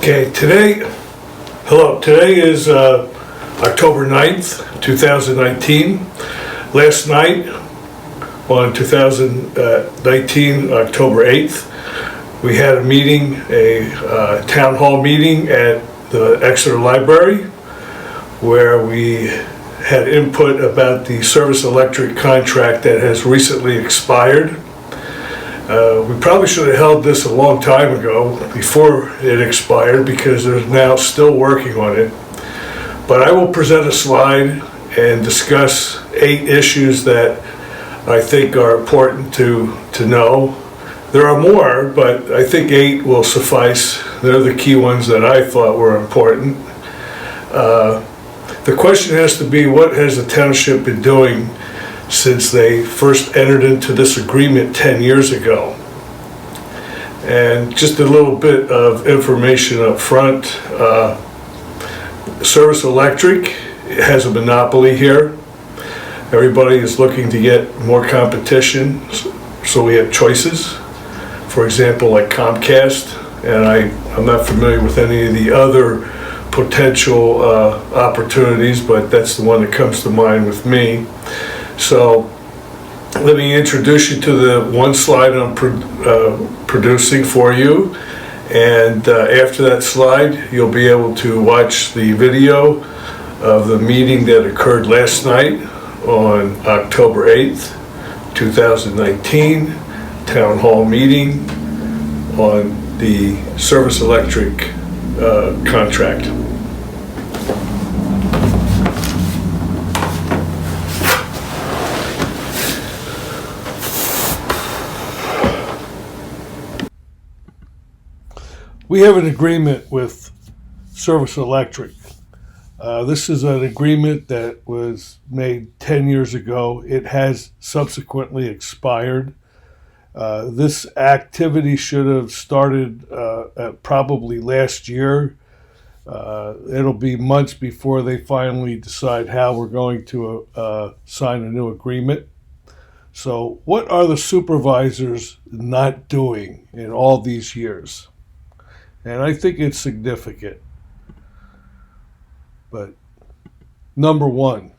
Okay, today is October 9th, 2019. Last night, on 2019, October 8th, we had a meeting, a town hall meeting at the Exeter Library, where we had input about the service electric contract that has recently expired. We probably should have held this a long time ago, before it expired, because they're now still working on it. But I will present a slide and discuss 8 issues that I think are important to know. There are more, but I think 8 will suffice. They're the key ones that I thought were important. The question has to be, what has the township been doing since they first entered into this agreement 10 years ago? And just a little bit of information up front. Service Electric has a monopoly here. Everybody is looking to get more competition, so we have choices. For example, like Comcast, and I'm not familiar with any of the other potential opportunities, but that's the one that comes to mind with me. So let me introduce you to the one slide I'm producing for you, and after that slide you'll be able to watch the video of the meeting that occurred last night on October 8th, 2019, town hall meeting on the service electric contract. We have an agreement with Service Electric. This is an agreement that was made 10 years ago. It has subsequently expired. This activity should have started probably last year. It'll be months before they finally decide how we're going to sign a new agreement. So what are the supervisors not doing in all these years? And I think it's significant. But number one,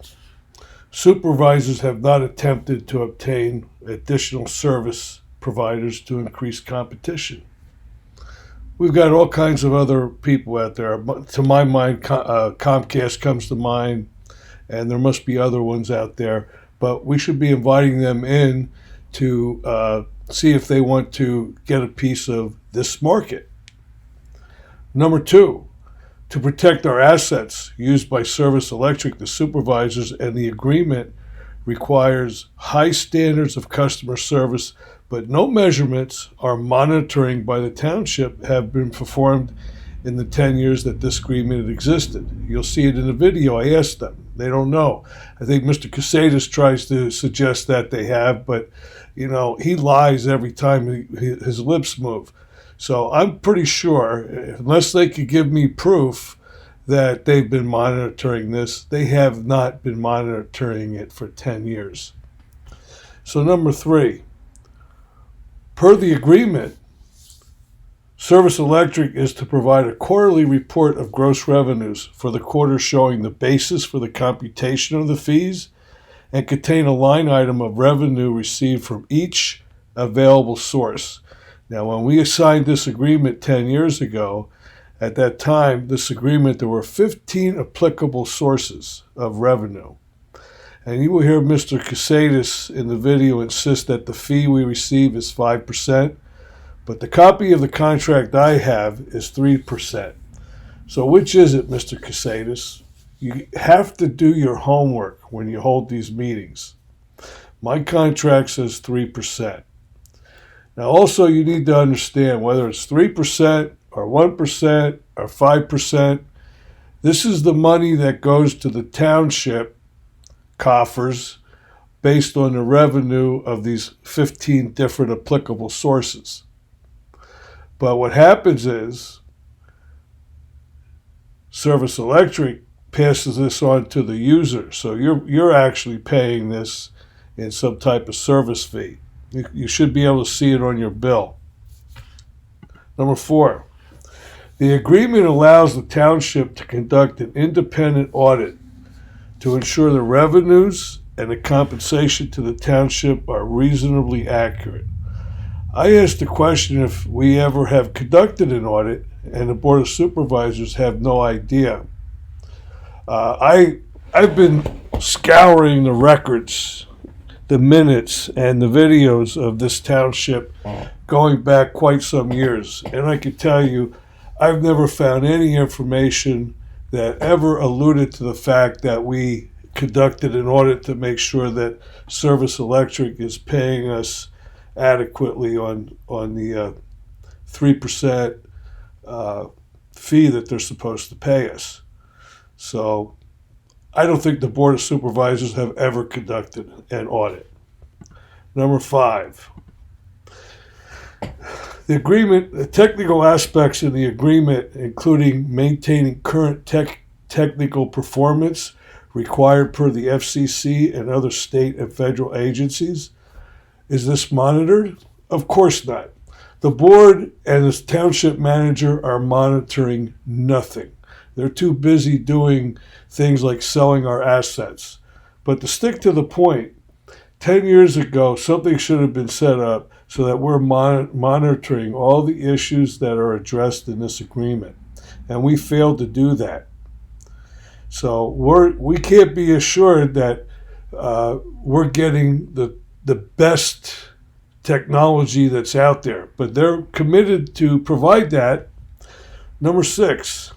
supervisors have not attempted to obtain additional service providers to increase competition. We've got all kinds of other people out there. To my mind, Comcast comes to mind, and there must be other ones out there. But we should be inviting them in to see if they want to get a piece of this market. Number two, to protect our assets used by Service Electric, the supervisors, and the agreement requires high standards of customer service, but no measurements or monitoring by the township have been performed in the 10 years that this agreement existed. You'll see it in the video. I asked them. They don't know. I think Mr. Casadas tries to suggest that they have, but he lies every time his lips move. So I'm pretty sure, unless they could give me proof that they've been monitoring this, they have not been monitoring it for 10 years. So number 3, per the agreement, Service Electric is to provide a quarterly report of gross revenues for the quarter showing the basis for the computation of the fees and contain a line item of revenue received from each available source. Now, when we signed this agreement 10 years ago, at that time, this agreement, there were 15 applicable sources of revenue. And you will hear Mr. Casadas in the video insist that the fee we receive is 5%, but the copy of the contract I have is 3%. So which is it, Mr. Casadas? You have to do your homework when you hold these meetings. My contract says 3%. Now, also, you need to understand whether it's 3% or 1% or 5%, this is the money that goes to the township coffers based on the revenue of these 15 different applicable sources. But what happens is Service Electric passes this on to the user, so you're actually paying this in some type of service fee. You should be able to see it on your bill. Number 4, The agreement allows the township to conduct an independent audit to ensure the revenues and the compensation to the township are reasonably accurate. I asked the question if we ever have conducted an audit, and the Board of Supervisors have no idea. I've been scouring the records, the minutes, and the videos of this township going back quite some years, and I can tell you I've never found any information that ever alluded to the fact that we conducted an audit to make sure that Service Electric is paying us adequately on the 3% fee that they're supposed to pay us. So I don't think the Board of Supervisors have ever conducted an audit. Number 5, the agreement, the technical aspects in the agreement, including maintaining current technical performance required per the FCC and other state and federal agencies. Is this monitored? Of course not. The board and the township manager are monitoring nothing. They're too busy doing things like selling our assets. But to stick to the point, 10 years ago, something should have been set up so that we're monitoring all the issues that are addressed in this agreement. And we failed to do that. So we can't be assured that we're getting the best technology that's out there, but they're committed to provide that. Number 6,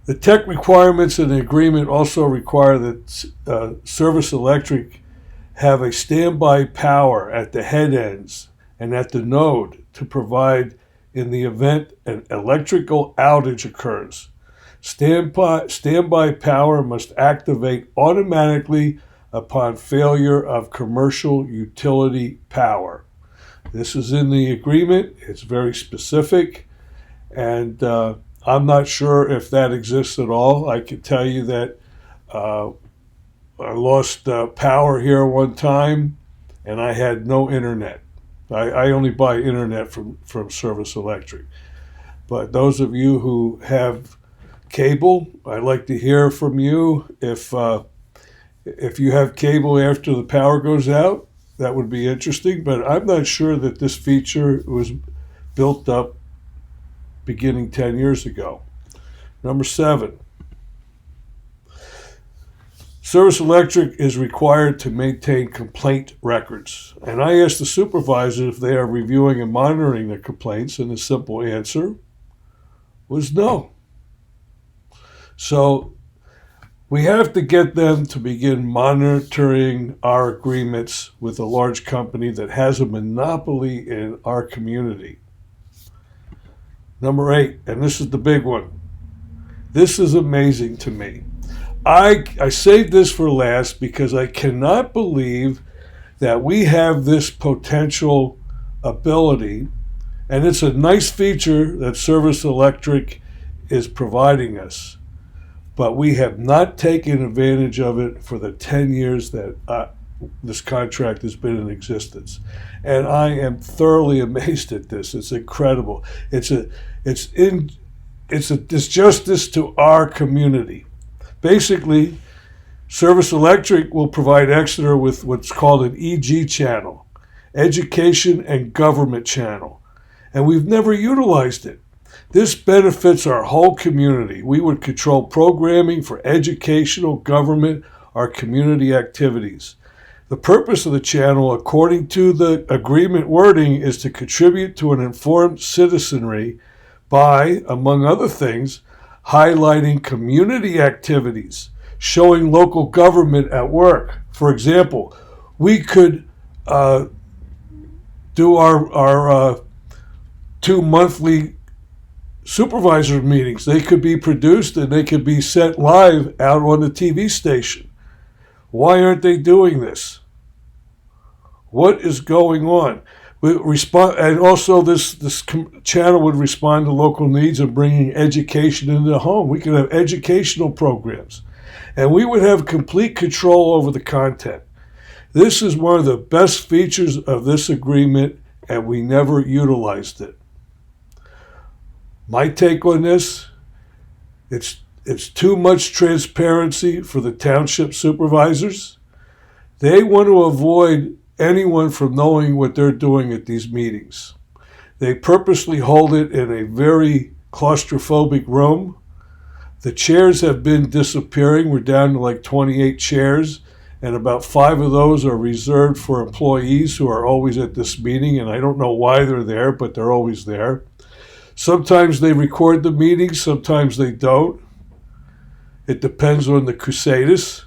the tech requirements in the agreement also require that Service Electric have a standby power at the head ends and at the node to provide in the event an electrical outage occurs. Standby power must activate automatically upon failure of commercial utility power. This is in the agreement. It's very specific, and I'm not sure if that exists at all. I can tell you that I lost power here one time, and I had no internet. I only buy internet from Service Electric. But those of you who have cable, I'd like to hear from you. If you have cable after the power goes out, that would be interesting. But I'm not sure that this feature was built up beginning 10 years ago. Number 7, Service Electric is required to maintain complaint records. And I asked the supervisors if they are reviewing and monitoring the complaints, and the simple answer was no. So we have to get them to begin monitoring our agreements with a large company that has a monopoly in our community. Number 8, and this is the big one. This is amazing to me. I saved this for last because I cannot believe that we have this potential ability, and it's a nice feature that Service Electric is providing us, but we have not taken advantage of it for the 10 years that this contract has been in existence. And I am thoroughly amazed at this. It's incredible. It's disjustice to our community. Basically, Service Electric will provide Exeter with what's called an EG channel, Education and Government channel, and we've never utilized it. This benefits our whole community. We would control programming for educational, government, our community activities. The purpose of the channel, according to the agreement wording, is to contribute to an informed citizenry by, among other things, highlighting community activities, showing local government at work. For example, we could do our 2 monthly supervisor meetings. They could be produced and they could be sent live out on the TV station. Why aren't they doing this? What is going on? And also this channel would respond to local needs of bringing education into the home. We could have educational programs, and we would have complete control over the content. This is one of the best features of this agreement, and we never utilized it. My take on this, it's too much transparency for the township supervisors. They want to avoid anyone from knowing what they're doing at these meetings. They purposely hold it in a very claustrophobic room. The chairs have been disappearing. We're down to like 28 chairs, and about 5 of those are reserved for employees who are always at this meeting, and I don't know why they're there, but they're always there. Sometimes they record the meetings, sometimes they don't. It depends on the crusaders.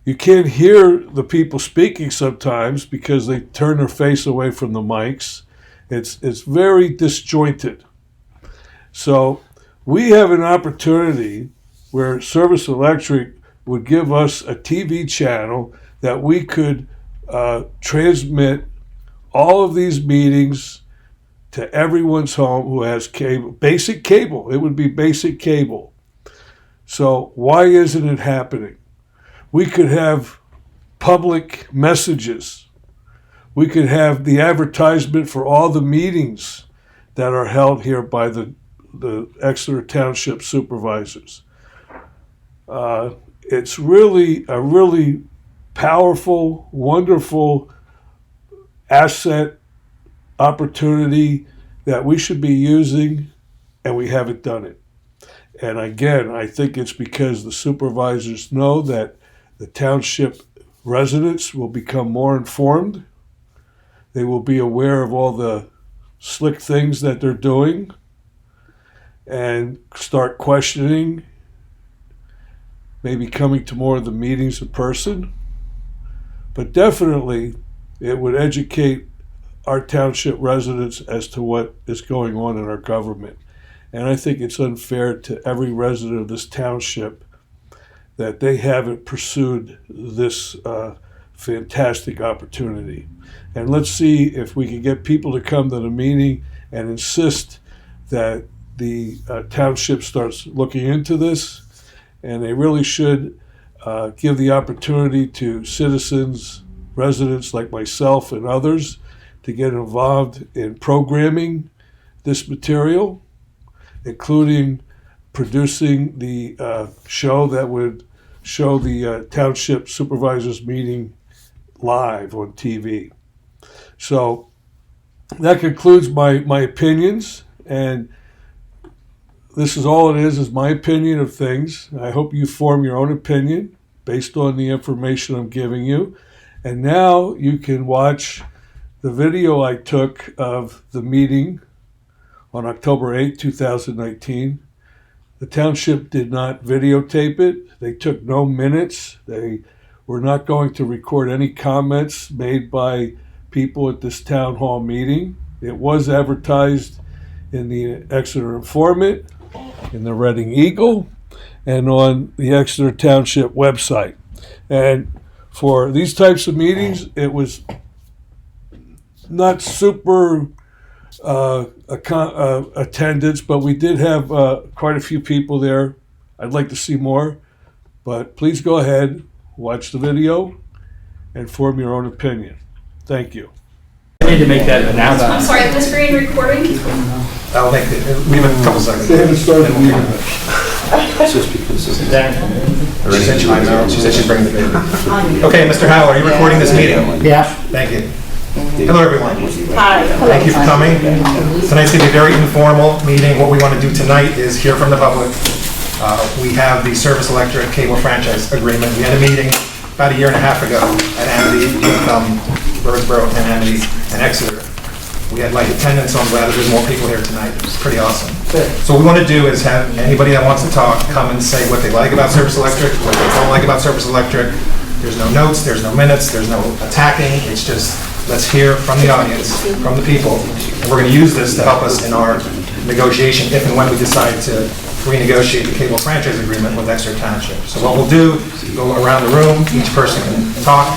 You can't hear the people speaking sometimes because they turn their face away from the mics. It's very disjointed. So we have an opportunity where Service Electric would give us a TV channel that we could transmit all of these meetings to everyone's home who has cable, basic cable. It would be basic cable. So why isn't it happening? We could have public messages. We could have the advertisement for all the meetings that are held here by the Exeter Township Supervisors. It's really a really powerful, wonderful asset opportunity that we should be using, and we haven't done it. And again, I think it's because the supervisors know that the township residents will become more informed. They will be aware of all the slick things that they're doing and start questioning, maybe coming to more of the meetings in person. But definitely, it would educate our township residents as to what is going on in our government. And I think it's unfair to every resident of this township that they haven't pursued this fantastic opportunity. And let's see if we can get people to come to the meeting and insist that the township starts looking into this. And they really should give the opportunity to citizens, residents like myself and others, to get involved in programming this material, including producing the show that would show the township supervisors meeting live on TV. So that concludes my opinions, and this is all it is my opinion of things. I hope you form your own opinion based on the information I'm giving you. And now you can watch the video I took of the meeting on October 8, 2019. The township did not videotape it. They took no minutes. They were not going to record any comments made by people at this town hall meeting. It was advertised in the Exeter Informant, in the Reading Eagle, and on the Exeter Township website. And for these types of meetings, it was not super attendance, but we did have quite a few people there. I'd like to see more, but please go ahead, watch the video, and form your own opinion. Thank you. I need to make that announcement. I'm sorry, is the screen recording? I'll make it. We have a couple seconds. They haven't started the meeting. It's just because of that. She said she's bringing the baby. Okay, Mr. Howell, are you recording this meeting? Yeah. Thank you. Hello, everyone. Hi. Thank you for coming. Tonight's going to be a very informal meeting. What we want to do tonight is hear from the public. We have the Service Electric Cable Franchise Agreement. We had a meeting about a year and a half ago at Amity, Birdsboro and Amity and Exeter. We had like attendance. I'm glad that there's more people here tonight. It's pretty awesome. So what we want to do is have anybody that wants to talk come and say what they like about Service Electric, what they don't like about Service Electric. There's no notes, there's no minutes, there's no attacking. It's just let's hear from the audience, from the people, and we're going to use this to help us in our negotiation if and when we decide to renegotiate the cable franchise agreement with Exeter Township. So what we'll do is go around the room, each person can talk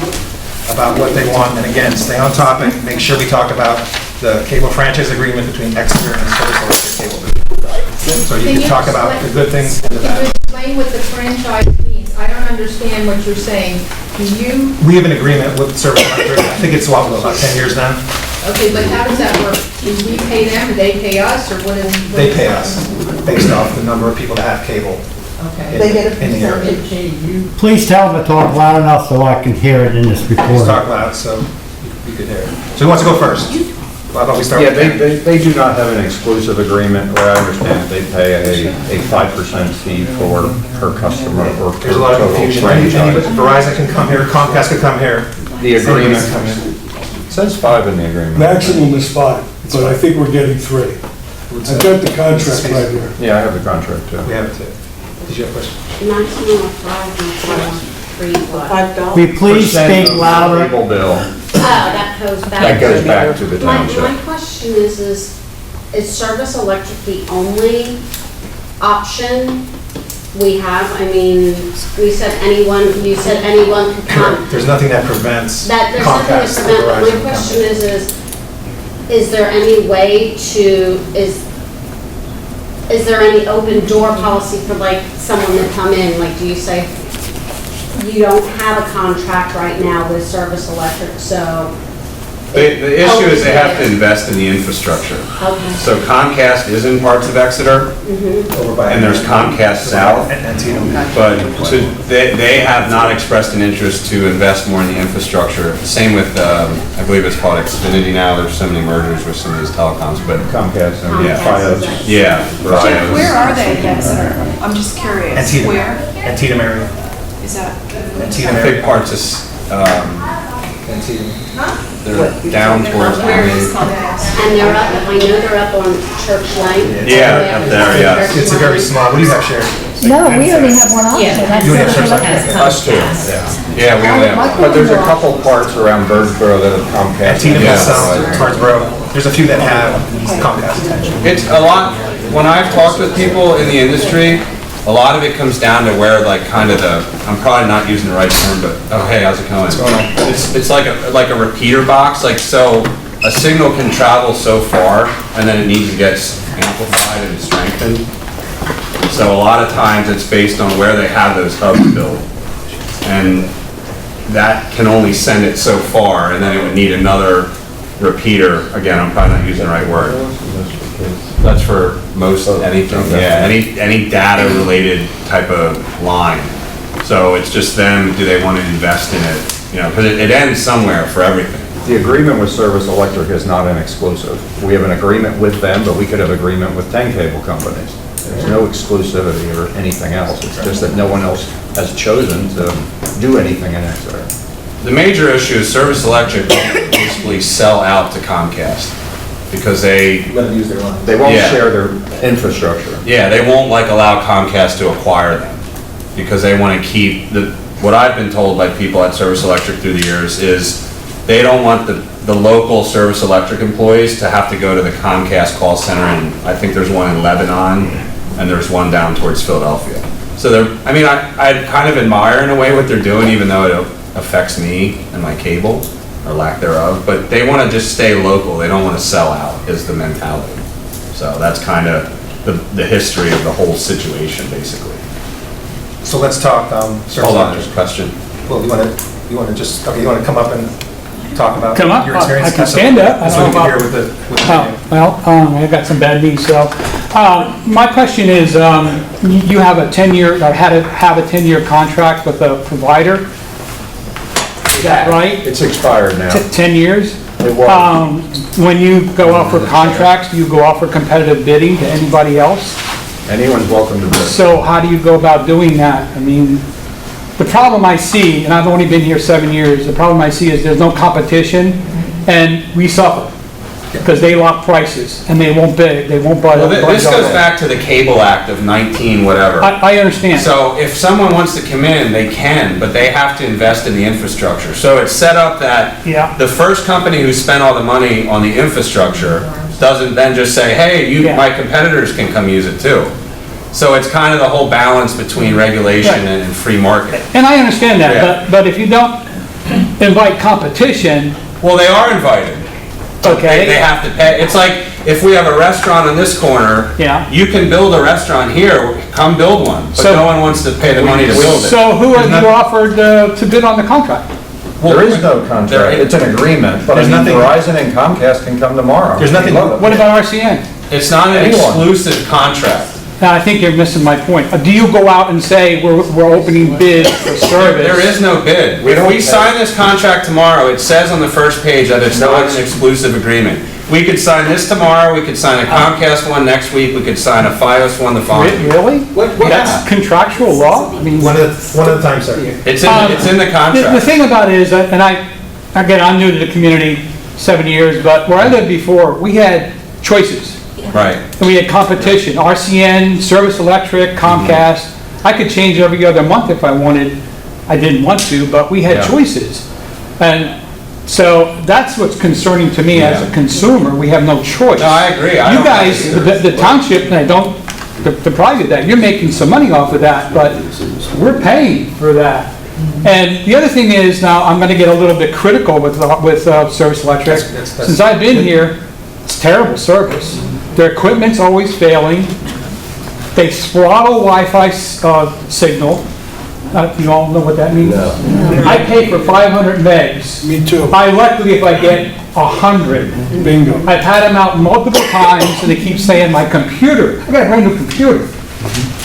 about what they want, and again, stay on topic, make sure we talk about the cable franchise agreement between Exeter and Service Electric Cable. So you can talk about the good things and the bad. Can you explain what the franchise means? I don't understand what you're saying. We have an agreement with Service Electric. I think it's about 10 years now. Okay, but how does that work? Do we pay them, do they pay us, or what is? They pay us based off the number of people that have cable Okay. They get a in the area. percentage. Please tell them to talk loud enough so I can hear it in this Just recording. talk loud so you could hear it. So who wants to go first? Well, I thought we started Yeah, with Ken. they do not have an exclusive agreement, where I understand it, they pay a 5% fee for per customer or per There's a lot of total confusion. franchise. Verizon can come here, Comcast can come here. The agreement Come in. says 5 in the agreement. Maximum is 5, but I think we're getting 3. I've got the contract right here. Yeah, I have the contract too. We have it too. Did you have a question? Maximum of 5 and 3 what? $5. Will you please Percent speak of louder? Cable bill, Oh, that goes back. that goes back to the My township. question is Service Electric the only option we have? I mean, you said anyone could come. There's nothing that prevents That, there's nothing Comcast to or prevent, but Verizon my question coming. is there any way to, is there any open door policy for like someone to come in? Like, do you say, you don't have a contract right now with Service Electric, so. The issue is they have to invest in the infrastructure. Okay. So Comcast is in parts of Exeter, Over by- and there's Comcast South, And Antietam. but they have not expressed an interest to invest more in the infrastructure. Same with, I believe it's called Xfinity now, there's so many mergers with some of these telecoms, but Comcast and Yeah. Fios. yeah. Jeff, where are they in Exeter? I'm just curious. Antietam. Where Antietam area. is that? Antietam I area. think parts of, Antietam. they're down towards. Where is Comcast? And they're up, I know they're up on Church Lane. Yeah, up there, yes. It's a very small, what do you have, Sharon? No, we only have one option. That's You only have Service Service Electric. Us too. Yeah, we only have, But there's a couple parts around Birdsboro that have Comcast. Antietam Yeah. is Hardsboro. There's a few that have Comcast attention. it's a lot, when I've talked with people in the industry, a lot of it comes down to where like kind of the, I'm probably not using the right term, but, oh, hey, how's it going? It's like a repeater box, like, so a signal can travel so far and then it needs to get amplified and strengthened. So a lot of times it's based on where they have those hubs built. And that can only send it so far and then it would need another repeater. Again, I'm probably not using the right word. That's for most anything, yeah, any data related type of line. So it's just them, do they want to invest in it? You know, because it ends somewhere for everything. The agreement with Service Electric is not an exclusive. We have an agreement with them, but we could have agreement with 10 cable companies. There's no exclusivity or anything else. It's just that no one else has chosen to do anything in Exeter. The major issue is Service Electric basically sell out to Comcast because they, Let them use their line. They won't Yeah. share their infrastructure. yeah, they won't like allow Comcast to acquire them because they want to keep what I've been told by people at Service Electric through the years is they don't want the local Service Electric employees to have to go to the Comcast call center, and I think there's one in Lebanon and there's one down towards Philadelphia. So I mean, I kind of admire in a way what they're doing, even though it affects me and my cable, or lack thereof, but they want to just stay local. They don't want to sell out, is the mentality. So that's kind of the history of the whole situation, basically. So let's talk, Service Hold on, Electric. there's a question. Well, you want to just, okay, you want to come up and talk about Come up? your experience? I can stand up. I So don't we know can hear about- with the Oh, well, I got some bad knees, so, my question is, you have a 10-year, or have a 10-year contract with a provider, is that right? It's expired now. 10 years? It was. When you go out for contracts, do you go out for competitive bidding to anybody else? Anyone's welcome to bid. So how do you go about doing that? I mean, the problem I see, and I've only been here 7 years, the problem I see is there's no competition, and we suffer, because they lock prices, and they won't bid, they won't budge. Well, this goes back to the Cable Act of 19 whatever. I understand. So if someone wants to come in, they can, but they have to invest in the infrastructure. So it's set up that Yeah. the first company who spent all the money on the infrastructure doesn't then just say, hey, Yeah. my competitors can come use it too. So it's kind of the whole balance between regulation Right. and free market. And I understand Yeah. that, but if you don't invite competition, Well, they are invited. They okay, have to pay. It's like, if we have a restaurant on this corner, Yeah. you can build a restaurant here, come build one, but So- no one wants to pay the money to build it. so who have you offered to bid on the contract? There is no contract, it's an agreement, but I There's mean, nothing- Verizon and Comcast can come tomorrow. There's nothing- We love it. What about RCN? It's not an Anyone. exclusive contract. Now, I think you're missing my point. Do you go out and say, we're opening bids for service? There is no bid. If we sign this contract tomorrow, it says on the first page that it's not an exclusive agreement. We could sign this tomorrow, we could sign a Comcast one next week, we could sign a Fios one the following week. Really? That's contractual law? I mean, One at a time, sir. It's in the The contract. thing about it is, and again, I'm new to the community, 7 years, but where I lived before, we had choices. Right. And we had competition, RCN, Service Electric, Comcast. I could change every other month if I wanted. I didn't want to, but we had Yeah. choices. And so that's what's concerning to me as a Yeah. consumer. We have no choice. No, I agree. I You don't guys, either. the township, and I don't deprive you of that, you're making some money off of that, but we're paying for that. And the other thing is, now, I'm gonna get a little bit critical with Service Electric. That's- Since I've been here, it's terrible service. Their equipment's always failing. They throttle Wi-Fi signal. You all know what that means? I pay for 500 megs. Me too. I luckily, if I get 100. Bingo. I've had them out multiple times, and they keep saying my computer. I got a brand new computer.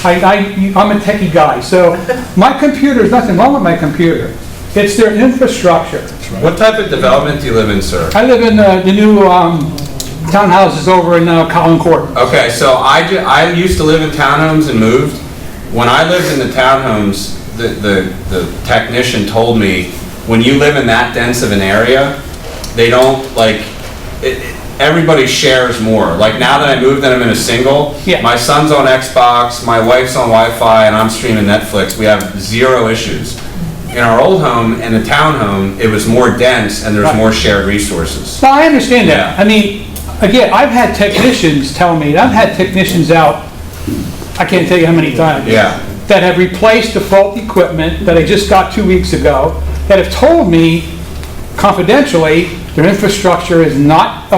I'm a techie guy, so my computer, there's nothing wrong with my computer. It's their infrastructure. What type of development do you live in, sir? I live in the new townhouses over in Collin Court. Okay, so I used to live in townhomes and moved. When I lived in the townhomes, the technician told me, when you live in that dense of an area, they don't, everybody shares more. Like, now that I moved and I'm in a single, Yeah. my son's on Xbox, my wife's on Wi-Fi, and I'm streaming Netflix. We have zero issues. In our old home and the townhome, it was more dense and there's Right. more shared resources. No, I understand that. Yeah. I mean, again, I've had technicians tell me, I've had technicians out, I can't tell you how many times. Yeah. That have replaced the faulty equipment that I just got 2 weeks ago, that have told me confidentially, their infrastructure is not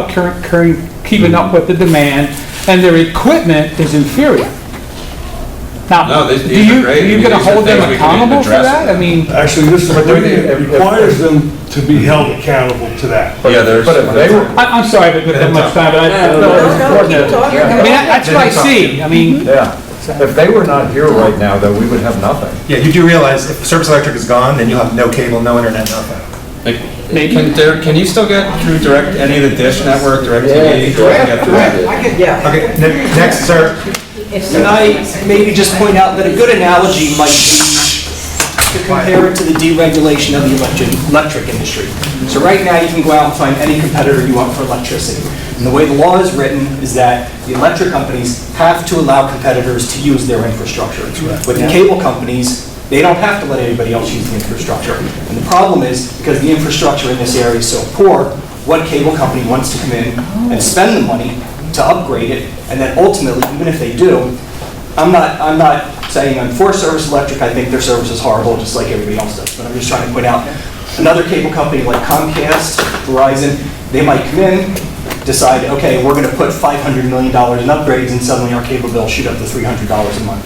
keeping up with the demand, and their equipment is inferior. Now, No, these are are great. you These gonna are hold them things we can accountable for address. that? I mean, Actually, this agreement requires them to be held accountable to that. Yeah, there's. But if they were, I'm sorry if I took that much time, but I thought it was important. I mean, that's what I see. I mean, yeah, if they were not here right now, though, we would have nothing. Yeah, you do realize if Service Electric is gone, then you'll have no cable, no internet, nothing. Maybe. Can you still get through any of the Dish Network, DirecTV? Okay, next, sir. Can I maybe just point out that a good analogy might be to compare it to the deregulation of the electric industry. So right now, you can go out and find any competitor you want for electricity. And the way the law is written is that the electric companies have to allow competitors to use their infrastructure. With the cable companies, they don't have to let anybody else use the infrastructure. And the problem is, because the infrastructure in this area is so poor, what cable company wants to come in and spend the money to upgrade it, and then ultimately, even if they do, I'm not saying I'm for Service Electric, I think their service is horrible, just like everybody else does, but I'm just trying to point out, another cable company like Comcast, Verizon, they might come in, decide, okay, we're gonna put $500 million in upgrades, and suddenly our cable bill shoot up to $300 a month.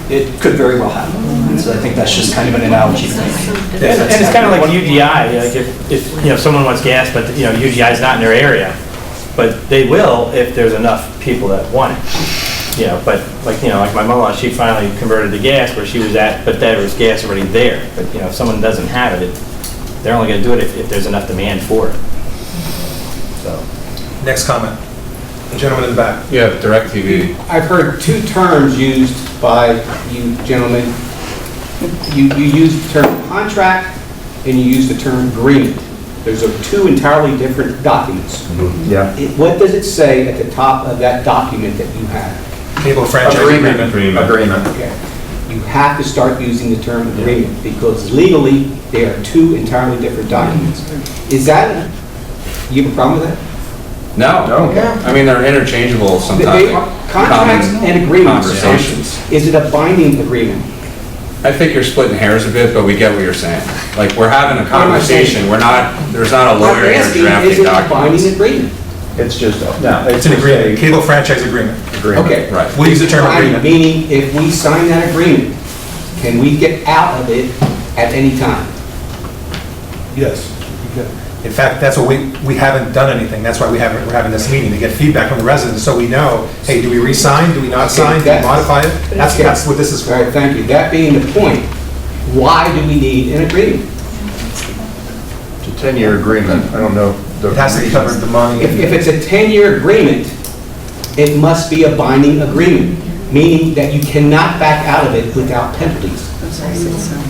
It could very well happen. So I think that's just kind of an analogy to make. And it's kind of like UGI, like if someone wants gas, but UGI is not in their area, but they will if there's enough people that want it. But like my mother-in-law, she finally converted to gas where she was at, but there was gas already there. But if someone doesn't have it, they're only going to do it if there's enough demand for it. So. Next comment. The gentleman in the back. Yeah, DirecTV. I've heard two terms used by you gentlemen. You use the term contract and you use the term agreement. Those are two entirely different documents. Yeah. What does it say at the top of that document that you have? Cable franchise Agreement. Okay. You have to start using the term agreement because legally they are two entirely different documents. Is that, you have a problem with that? No. I mean, they're interchangeable sometimes. They are contracts and agreements. Conversations. Is it a binding agreement? I think you're splitting hairs a bit, but we get what you're saying. Like, we're having a conversation, there's not a lawyer here Is drafting it a binding documents. agreement? It's just, It's an agreement, cable franchise agreement. Okay. Right. We'll use the term Binding, agreement. meaning if we sign that agreement, can we get out of it at any time? Yes. you can. In fact, that's what we haven't done anything. That's why we're having this meeting, to get feedback from the residents, so we know, hey, do we re-sign, do we not sign, do we modify it? That's what this is All right, for. thank you. That being the point, why do we need an agreement? It's a 10-year agreement. I don't know. It has to cover the money. If it's a 10-year agreement, it must be a binding agreement, meaning that you cannot back out of it without penalties.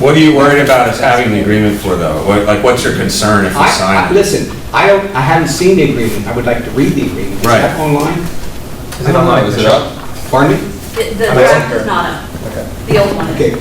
What are you worried about us having the agreement for, though? What's your concern if we sign it? Listen, I haven't seen the agreement. I would like to read the agreement. Is Right. that online? Is it online? Is it up? Pardon me? The draft is not up. The old one is. Okay.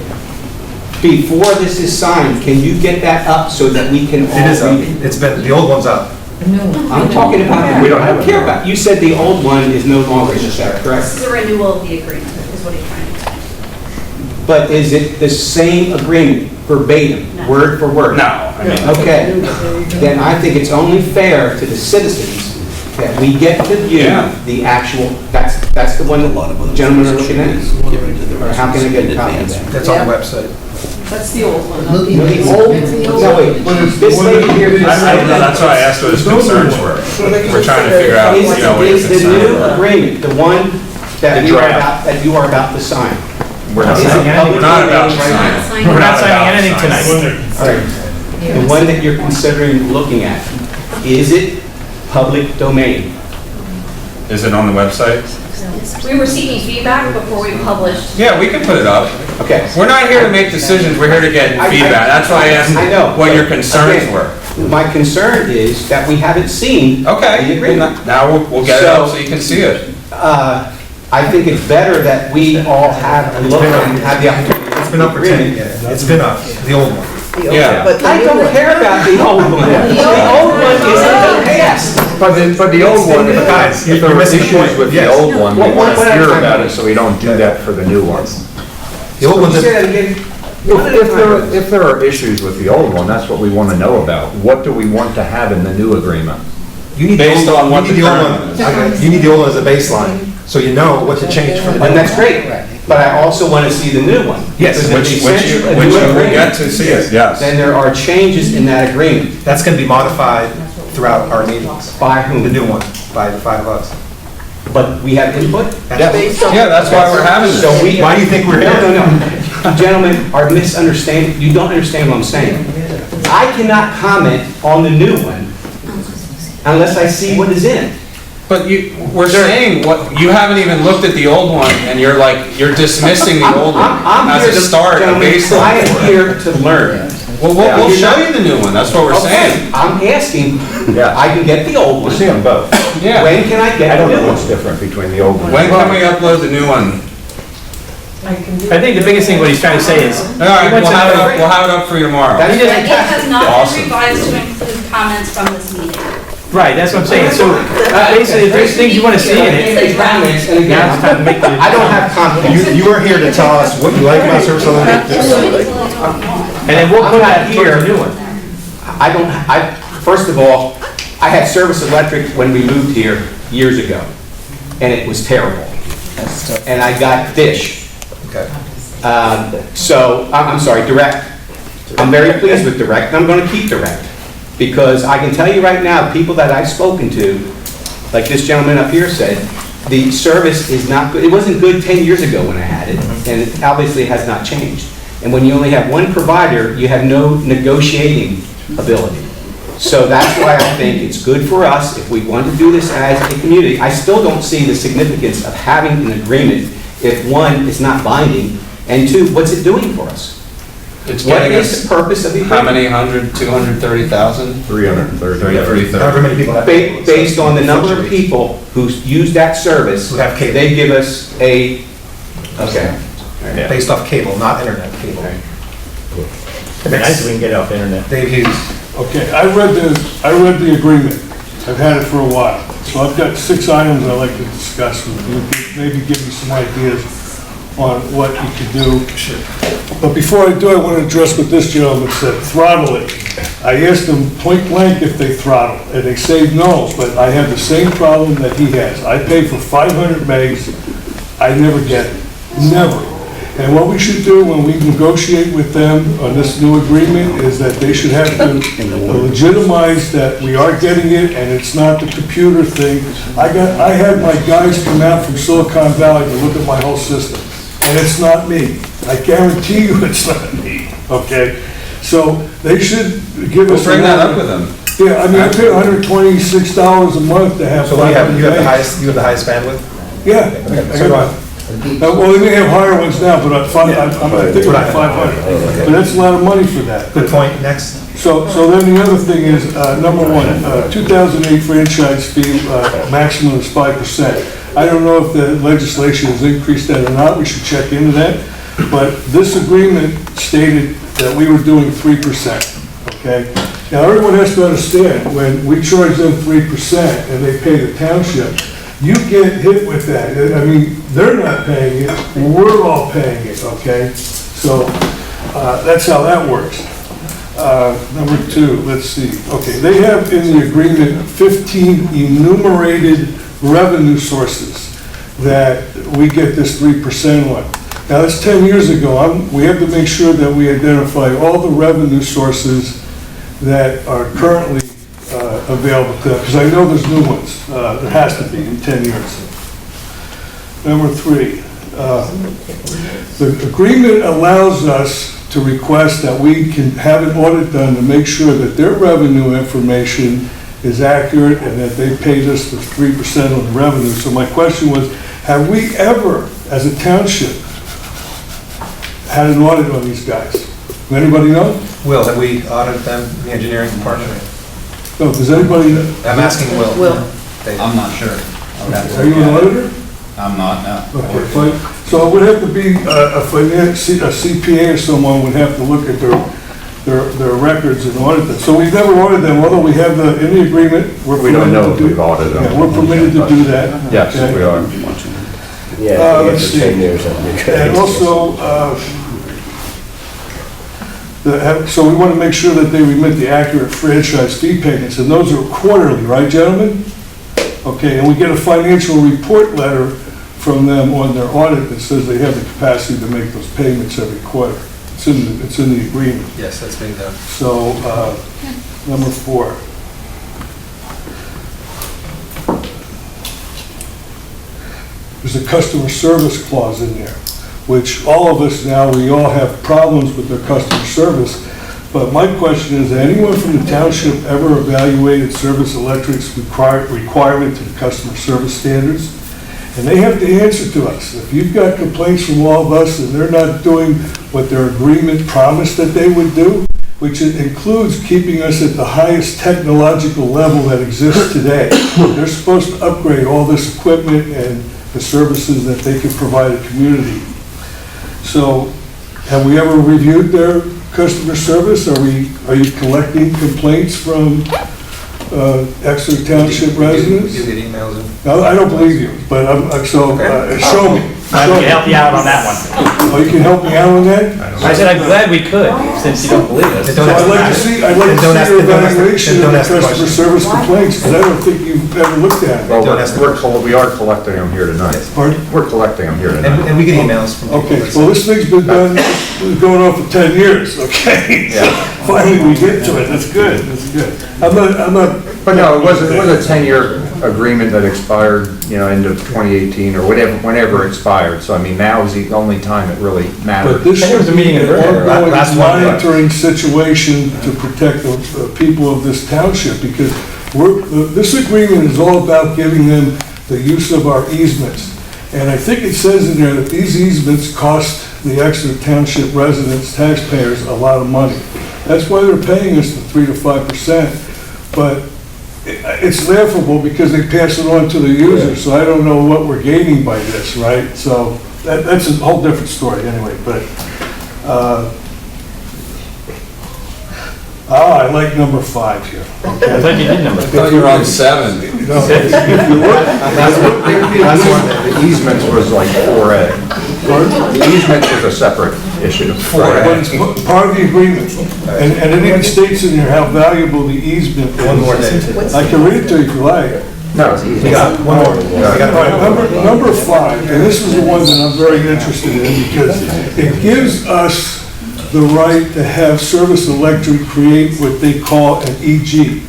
Before this is signed, can you get that up so that we can all It is up. read it? It's been, the old one's up. I'm talking about, We don't I have don't it. care about, you said the old one is no longer, is that correct? This is a renewal of the agreement, is what he's trying to explain. But is it the same agreement, verbatim, No. word for word? No, I mean, Okay, then I think it's only fair to the citizens that we get to view Yeah. the actual, that's the one the gentlemen are looking at. Or how can I get a copy of that? That's on the website. That's the old one. No, the old, no, wait, this lady here just I don't know, said that's why I asked what his concerns were. We're trying to figure out, you know, what his is the new concerns are. agreement, the one that The you are draft. about, that you are about to sign. We're not Is it signing anything. public We're not about domain to right sign now? it. We're not signing about anything signing tonight. All right. The one that you're considering looking at, is it public domain? Is it on the website? We were seeking feedback before we published. Yeah, we can put it up. Okay. We're not here to make decisions, we're here to get feedback. That's why I asked I know, what your but concerns again, were. My concern is that we haven't seen the Okay, agreement. now we'll get it up so you can see it. I think it's better that we all have a look and have the opportunity. It's been up for 10 years. It's been up, the old one. Yeah. I don't care about the old one. The old one is in the past. But the old one, But guys, if there you're were missing the issues point. with the Yes. old one, we What- want what to I'm hear trying about to- it, so we don't do that for the new one. The old one's, Say that again. If there are issues with the old one, that's what we want to know about. What do we want to have in the new agreement? you need the Based old on one, what you need the the old current one. one Okay, you need the old one as a baseline, so you know what to change from the new one. And that's great, but I also want to see the new one. Yes, Because if Which they you sent you a which new you will agreement, get to see it, yes. then there are changes in that agreement. That's gonna be modified throughout our meetings. By The whom? new one, by the 5 of us. But we have input? Yeah, that's why we're having this. So we. Why do you think we're here? No. You gentlemen are misunderstanding, you don't understand what I'm saying. I cannot comment on the new one unless I see what is in it. But we're saying, you haven't even looked at the old one, and you're dismissing the old one I'm as here a to- start, a gentlemen, I baseline am for it. here to learn. Well, we'll show you the new one, that's what we're Okay, saying. I'm asking, Yeah. I can get the old We'll see one. them both. Yeah. When can I I get the don't new know what's one? different between the old one. When can we upload the new one? I think the biggest thing what he's trying to say is. All right, we'll have it up for you tomorrow. That's It fantastic. has not Awesome. been revised to include comments from this meeting. Right, that's what I'm saying. So basically, if there's things you want to see in it, Any comments, and again, now it's time to make the. I don't have confidence. You are here to tell us what you like about service electric. And then we'll put that towards the new one. First of all, I had Service Electric when we moved here years ago, and it was terrible. And I got Dish. Okay. I'm sorry, Direct. I'm very pleased with Direct, and I'm going to keep Direct. Because I can tell you right now, people that I've spoken to, like this gentleman up here said, the service is not good. It wasn't good 10 years ago when I had it, and it obviously has not changed. And when you only have one provider, you have no negotiating ability. So that's why I think it's good for us, if we want to do this as a community. I still don't see the significance of having an agreement if, one, it's not binding, and two, what's it doing for us? It's What getting is us, the purpose of the how agreement? many 230,000? 330. However many people have. Based on the number of people who use that service, Who have cable. they give us a, okay. Based off cable, not internet cable. It'd be nice if we can get it off the internet. Dave Hughes. Okay, I read the agreement. I've had it for a while. So I've got 6 items I'd like to discuss with you. Maybe give me some ideas on what you could do. Sure. But before I do, I want to address what this gentleman said, throttle it. I asked them point blank if they throttle, and they say no, but I have the same problem that he has. I pay for 500 megs, I never get it, never. And what we should do when we negotiate with them on this new agreement is that they should have to legitimize that we are getting it and it's not the computer thing. I had my guys come out from Silicon Valley to look at my whole system, and it's not me. I guarantee you it's not me, okay? So they should give us. Bring that up with them. Yeah, I mean, I pay $126 a month to have. So what do you have, you have the highest bandwidth? Yeah. Okay, so do I. Well, they may have higher ones now, but I think about 500. But that's a lot of money for that. Good point, next. So then the other thing is, number one, 2008 franchise fee, maximum is 5%. I don't know if the legislation has increased that or not, we should check into that. But this agreement stated that we were doing 3%, okay? Now, everyone has to understand, when we charge them 3% and they pay the township, you get hit with that. I mean, they're not paying it, we're all paying it, okay? So, that's how that works. Number two, let's see, okay, they have in the agreement 15 enumerated revenue sources that we get this 3% on. Now, that's 10 years ago. We have to make sure that we identify all the revenue sources that are currently available to them, because I know there's new ones. There has to be in 10 years. Number three, the agreement allows us to request that we can have an audit done to make sure that their revenue information is accurate and that they paid us the 3% on the revenue. So my question was, have we ever, as a township, had an audit on these guys? Does anybody know? Will, have we audited them, the engineering department? No, does anybody know? I'm asking Will. I'm not sure. Are you an auditor? I'm not, no. Okay, fine. So it would have to be a CPA or someone would have to look at their records and audit them. So we've never audited them, although we have in the agreement. We don't know if we've audited them. Yeah, we're permitted to do that. Yes, Okay. we are. Let's see. And also, so we want to make sure that they remit the accurate franchise fee payments, and those are quarterly, right, gentlemen? Okay, and we get a financial report letter from them on their audit that says they have the capacity to make those payments every quarter. It's in the agreement. Yes, that's being done. So, number four. There's a customer service clause in there, which all of us now, we all have problems with their customer service. But my question is, has anyone from the township ever evaluated Service Electric's requirement to the customer service standards? And they have to answer to us. If you've got complaints from all of us and they're not doing what their agreement promised that they would do, which includes keeping us at the highest technological level that exists today. They're supposed to upgrade all this equipment and the services that they can provide a community. So, have we ever reviewed their customer service? Are you collecting complaints from Exeter Township residents? You get emails and... No, I don't believe you, but show me. I can help you out on that one. Oh, you can help me out on that? I said, I'm glad we could, since you don't believe us. So I'd like to see your evaluation of the customer service complaints, because I don't think you've ever looked at it. Well, we are collecting them here tonight. Pardon? We're collecting them here tonight. And we get emails from people. Okay, well, this thing's been done, going on for 10 years, okay? Yeah. Finally, we get to it, that's good, that's good. I'm not. But no, it was a 10-year agreement that expired, end of 2018 or whenever it expired. So I mean, now is the only time it really mattered. But this was a meeting in ongoing last month. monitoring situation to protect the people of this township, because this agreement is all about giving them the use of our easements. And I think it says in there that these easements cost the Exeter Township residents, taxpayers, a lot of money. That's why they're paying us the 3 to 5%. But it's laughable because they pass it on to the user, so I don't know what we're gaining by this, right? So that's a whole different story anyway, but, I like number 5 here. I thought you did number. I thought you were on 7. If you look, Last one, the easements was like 4A. The easements was a separate issue. but it's part of the agreement, and it even states in here how valuable the easement is. One more thing. I can read it to you if you like. No, we got one more. We got All right, number 5, and this is the one that I'm very interested in because it gives us the right to have Service Electric create what they call an EG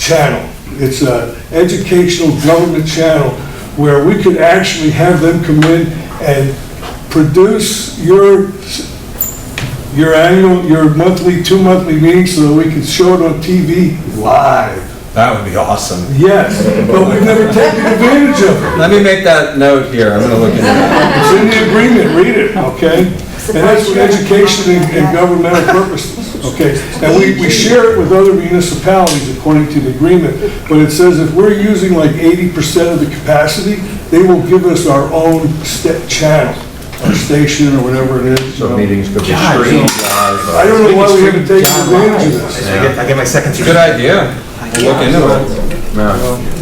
channel. It's an educational government channel where we could actually have them come in and produce your annual, your monthly, 2 monthly meetings so that we can show it on TV live. That would be awesome. Yes, but we've never taken advantage of it. Let me make that note here, I'm gonna look into it. It's in the agreement, read it, okay? And that's for education and governmental purposes, okay? And we share it with other municipalities according to the agreement, but it says if we're using like 80% of the capacity, they will give us our own channel, our station or whatever it is. So meetings could be streamed live. I don't know why we haven't taken advantage of this. I get my second. Good idea. We'll look into it. No,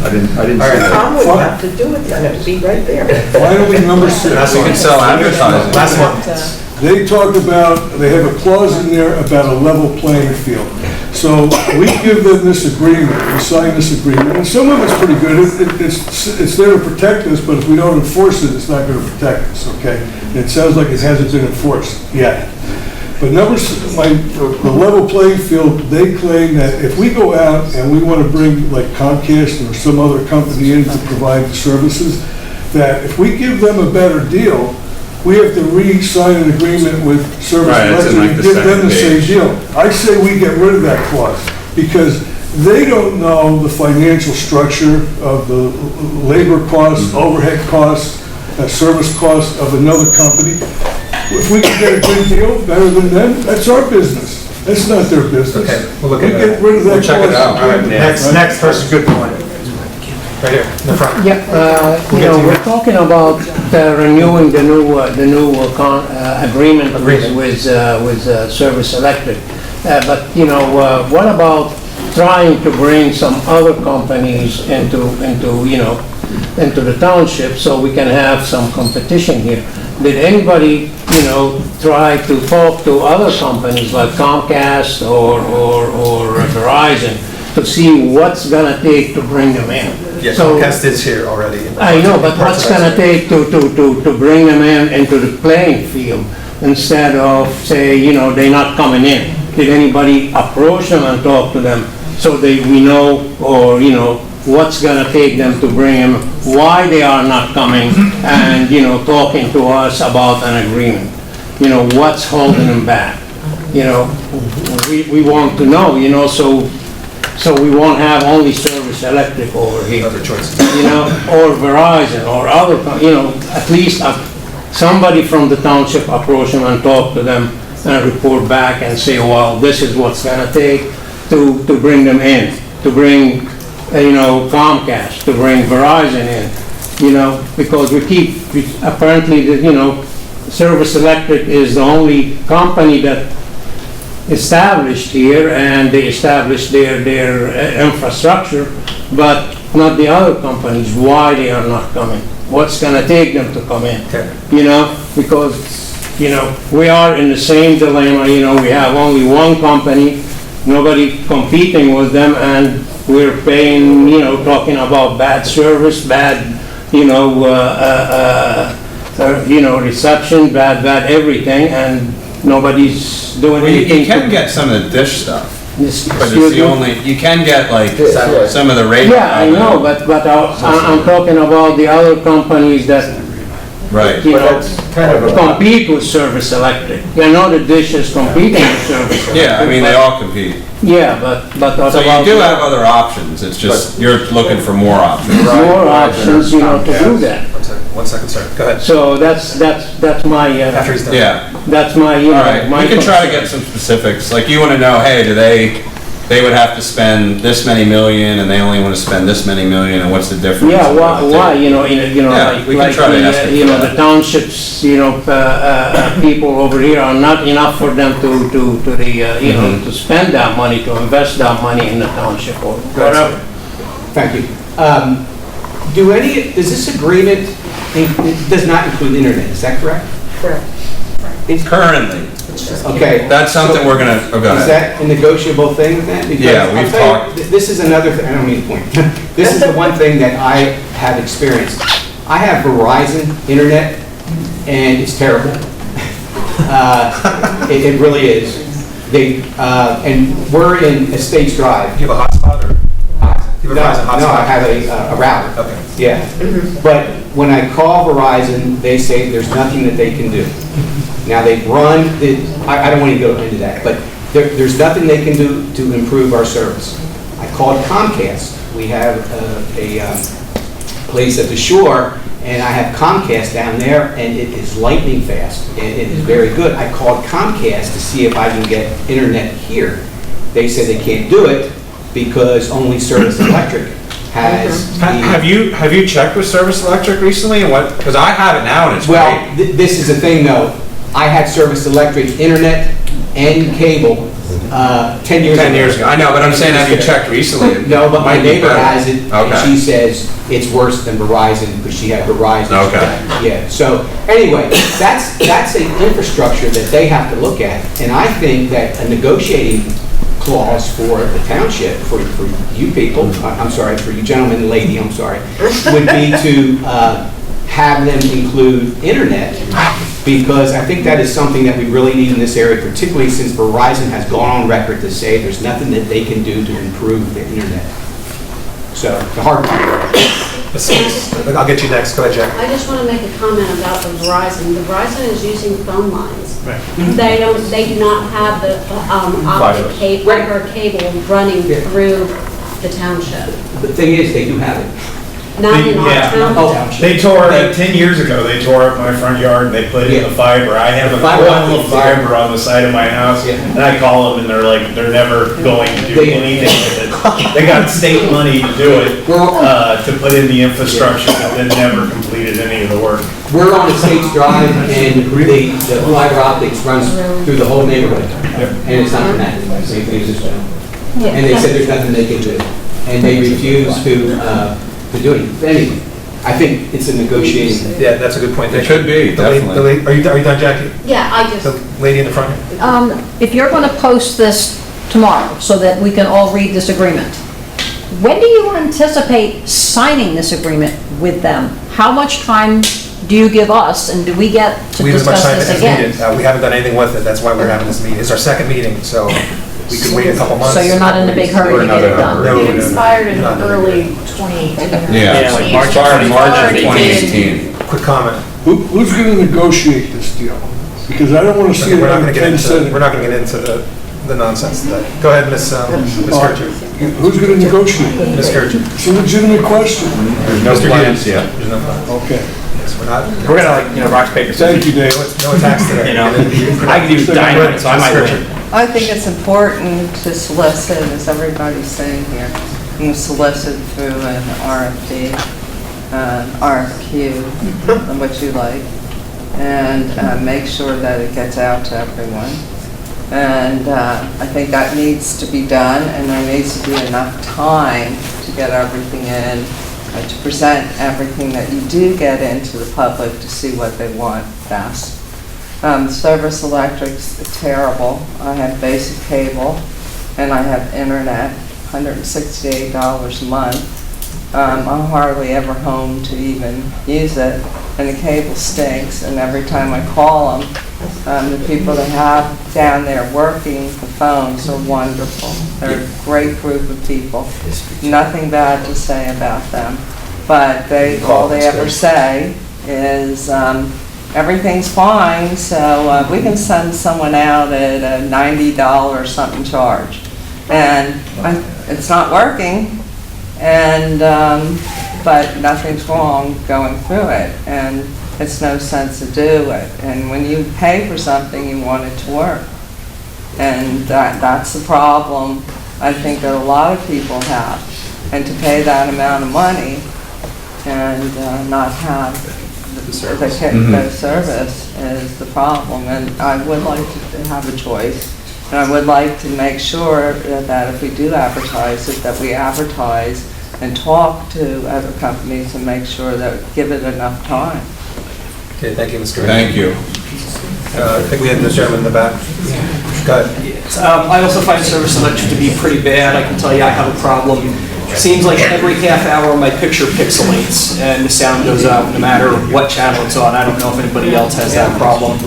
I didn't see that. Tom would have to do it, then it'd be right there. Finally, number 6. You can sell advertising. Last one. They talk about, they have a clause in there about a level playing field. So we give them this agreement, we sign this agreement, and some of it's pretty good. It's there to protect us, but if we don't enforce it, it's not going to protect us, okay? And it sounds like it hasn't been enforced yet. But the level playing field, they claim that if we go out and we want to bring like Comcast or some other company in to provide the services, that if we give them a better deal, we have to re-sign an agreement with Service Electric and give them the same deal. I say we get rid of that clause because they don't know the financial structure of the labor costs, overhead costs, service costs of another company. If we can get a good deal, better than them, that's our business. That's not their business. Okay, we'll look We at that. get rid of that We'll check it clause. out. All right, Next person, good point. Right here, in the front. Yeah, we're talking about renewing the new agreement with Service Electric. But, what about trying to bring some other companies into the township so we can have some competition here? Did anybody, try to talk to other companies like Comcast or Verizon to see what's gonna take to bring them in? Yes, So- Comcast is here already. I know, but what's gonna take to bring them into the playing field instead of, say, they're not coming in? Did anybody approach them and talk to them so we know, or, what's gonna take them to bring them, why they are not coming and, talking to us about an agreement? What's holding them back? We want to know, so we won't have only Service Electric over here. Other choices. Or Verizon, or other, at least somebody from the township approach them and talk to them and report back and say, well, this is what's gonna take to bring them in, to bring, Comcast, to bring Verizon in, because apparently, Service Electric is the only company that established here, and they established their infrastructure, but not the other companies. Why they are not coming? What's gonna take them to come in? Okay. Because, we are in the same dilemma, we have only one company, nobody competing with them, and we're paying, talking about bad service, bad, reception, bad everything, and nobody's doing Well, anything. you can get some of the dish stuff, but it's Excuse the me? only, you can get like some of the radio. Yeah, I know, but I'm talking about the other companies that, Right. compete with Service Electric. The Dish is competing with Service Electric. Yeah, I mean, they all compete. Yeah, but what So you about do have other options, it's just, you're looking for more options. more options, to do that? 1 second, sir. Go ahead. So that's my, After he's done. Yeah, that's my, all right, my we can try to concern. get some specifics, like you wanna know, hey, they would have to spend this many million, and they only wanna spend this many million, and what's the difference? Yeah, in what they why, do? Yeah, we can like try to ask them for the that. townships, people over here are not enough for them to spend that money, to invest that money in the township or whatever. Thank you. Does this agreement, it does not include internet, is that correct? Correct. Currently, Okay. That's something we're gonna, oh, go Is ahead. that a negotiable thing then? Because Yeah, I'll we've tell you, talked. This is another thing, I don't mean to point. This is the one thing that I have experienced. I have Verizon internet, and it's terrible. It really is. And we're in Estates Drive. Do you have a hotspot or? You have a No, Verizon hotspot? no, I have a router. Okay. Yeah. But when I call Verizon, they say there's nothing that they can do. Now, they've run, I don't want to go into that, but there's nothing they can do to improve our service. I called Comcast. We have a place at the shore, and I have Comcast down there, and it is lightning fast, and it is very good. I called Comcast to see if I can get internet here. They said they can't do it because only Service Electric has the... Have you checked with Service Electric recently and what, because I have it now and it's Well, great. this is the thing though. I had Service Electric internet and cable 10 years ago. 10 years ago, I know, but I'm saying, have you checked recently? No, but my Might be neighbor better. has it, and Okay. she says it's worse than Verizon because she had Verizon. Okay. Yeah, so anyway, that's an infrastructure that they have to look at. And I think that a negotiating clause for the township, for you people, I'm sorry, for you gentlemen and lady, I'm sorry, would be to have them include internet, because I think that is something that we really need in this area, particularly since Verizon has gone on record to say there's nothing that they can do to improve the internet. So, the hard part. I'll get you next. Go ahead, Jack. I just want to make a comment about the Verizon. The Verizon is using phone lines. They do not have the optic fiber cable running through the township. The thing is, they do have it. Not in our township. They tore, 10 years ago, they tore up my front yard and they put in the fiber. I have a pole of fiber on the side of my house, and I call them and they're like, they're never going to do anything with it. They got state money to do it, to put in the infrastructure, but then never completed any of the work. We're on Estates Drive, and the fiber optics runs through the whole neighborhood, and it's not connected. Same thing as this one. And they said there's nothing they can do, and they refuse to do it. Anyway, I think it's a negotiating. Yeah, that's a good point. It should be, definitely. Are you done, Jackie? Yeah, I just... The lady in the front? If you're going to post this tomorrow so that we can all read this agreement, when do you anticipate signing this agreement with them? How much time do you give us, and do we get to We have as much discuss time this as again? needed. We haven't done anything with it. That's why we're having this meeting. It's our second meeting, so we could wait a couple months. So you're not in a big hurry to get it done? It expired in early 2018. Yeah, like March of 2018. Quick comment. Who's going to negotiate this deal? Because I don't want to see it We're not on going to 10 get cents. into, we're not going to get into the nonsense today. Go ahead, Ms. Kircher. Who's going to negotiate? Ms. Kircher. It's a legitimate question. There's no Mr. plans Hughes. yet. There's no plans. Okay. Yes, we're not. We're gonna rocks, paper, Thank you, Dave. No attacks today. You know, I could use dynamite, so I might win. I think it's important to solicit, as everybody's saying here, and solicit through an RFP, RFQ, what you like, and make sure that it gets out to everyone. And I think that needs to be done, and there needs to be enough time to get everything in, to present everything that you do get into the public to see what they want best. Service Electric's terrible. I have basic cable, and I have internet, $168 a month. I'm hardly ever home to even use it, and the cable stinks, and every time I call them, the people they have down there working the phones are wonderful. They're a great group of people. Nothing bad to say about them, but all they ever say is, everything's fine, so we can send someone out at a $90 something charge. And it's not working, and but nothing's wrong going through it, and it's no sense to do it. And when you pay for something, you want it to work. And that's the problem I think that a lot of people have. And to pay that amount of money and not have the service is the problem. And I would like to have a choice. And I would like to make sure that if we do advertise it, that we advertise and talk to other companies and make sure that give it enough time. Okay, thank you, Mr. Thank you. I think we had this gentleman in the back. Go ahead. I also find Service Electric to be pretty bad. I can tell you I have a problem. Seems like every half hour my picture pixelates and the sound goes out no matter what channel it's on. I don't know if anybody else has that problem.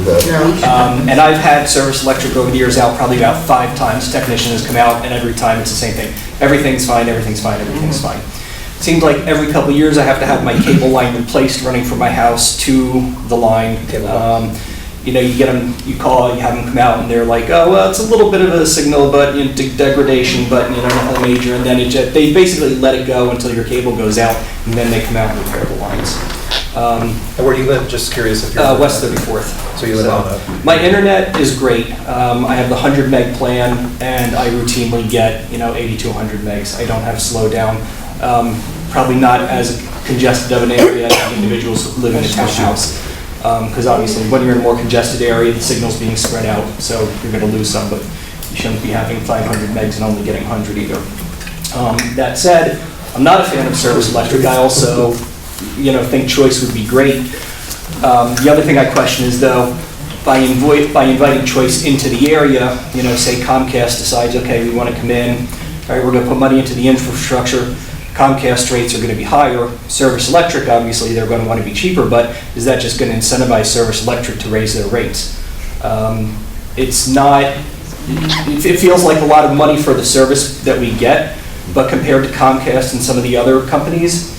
And I've had Service Electric over the years out probably about 5 times. Technician has come out and every time it's the same thing. Everything's fine, everything's fine, everything's fine. Seems like every couple of years I have to have my cable line replaced running from my house to the line. You know, you get them, you call, you have them come out, and they're like, oh, well, it's a little bit of a signal, but degradation, but you know, nothing major. And then they basically let it go until your cable goes out, and then they come out and repair the lines. And where do you live? Just curious if you're West 34th. So you live on that. My internet is great. I have the 100 meg plan, and I routinely get 80 to 100 megs. I don't have slowdown. Probably not as congested of an area as individuals who live in a townhouse. Because obviously when you're in a more congested area, the signal's being spread out, so you're going to lose some, but you shouldn't be having 500 megs and only getting 100 either. That said, I'm not a fan of Service Electric. I also, think Choice would be great. The other thing I question is though, by inviting Choice into the area, say Comcast decides, okay, we want to come in, all right, we're going to put money into the infrastructure. Comcast rates are going to be higher. Service Electric, obviously, they're going to want to be cheaper, but is that just going to incentivize Service Electric to raise their rates? It's not, it feels like a lot of money for the service that we get, but compared to Comcast and some of the other companies,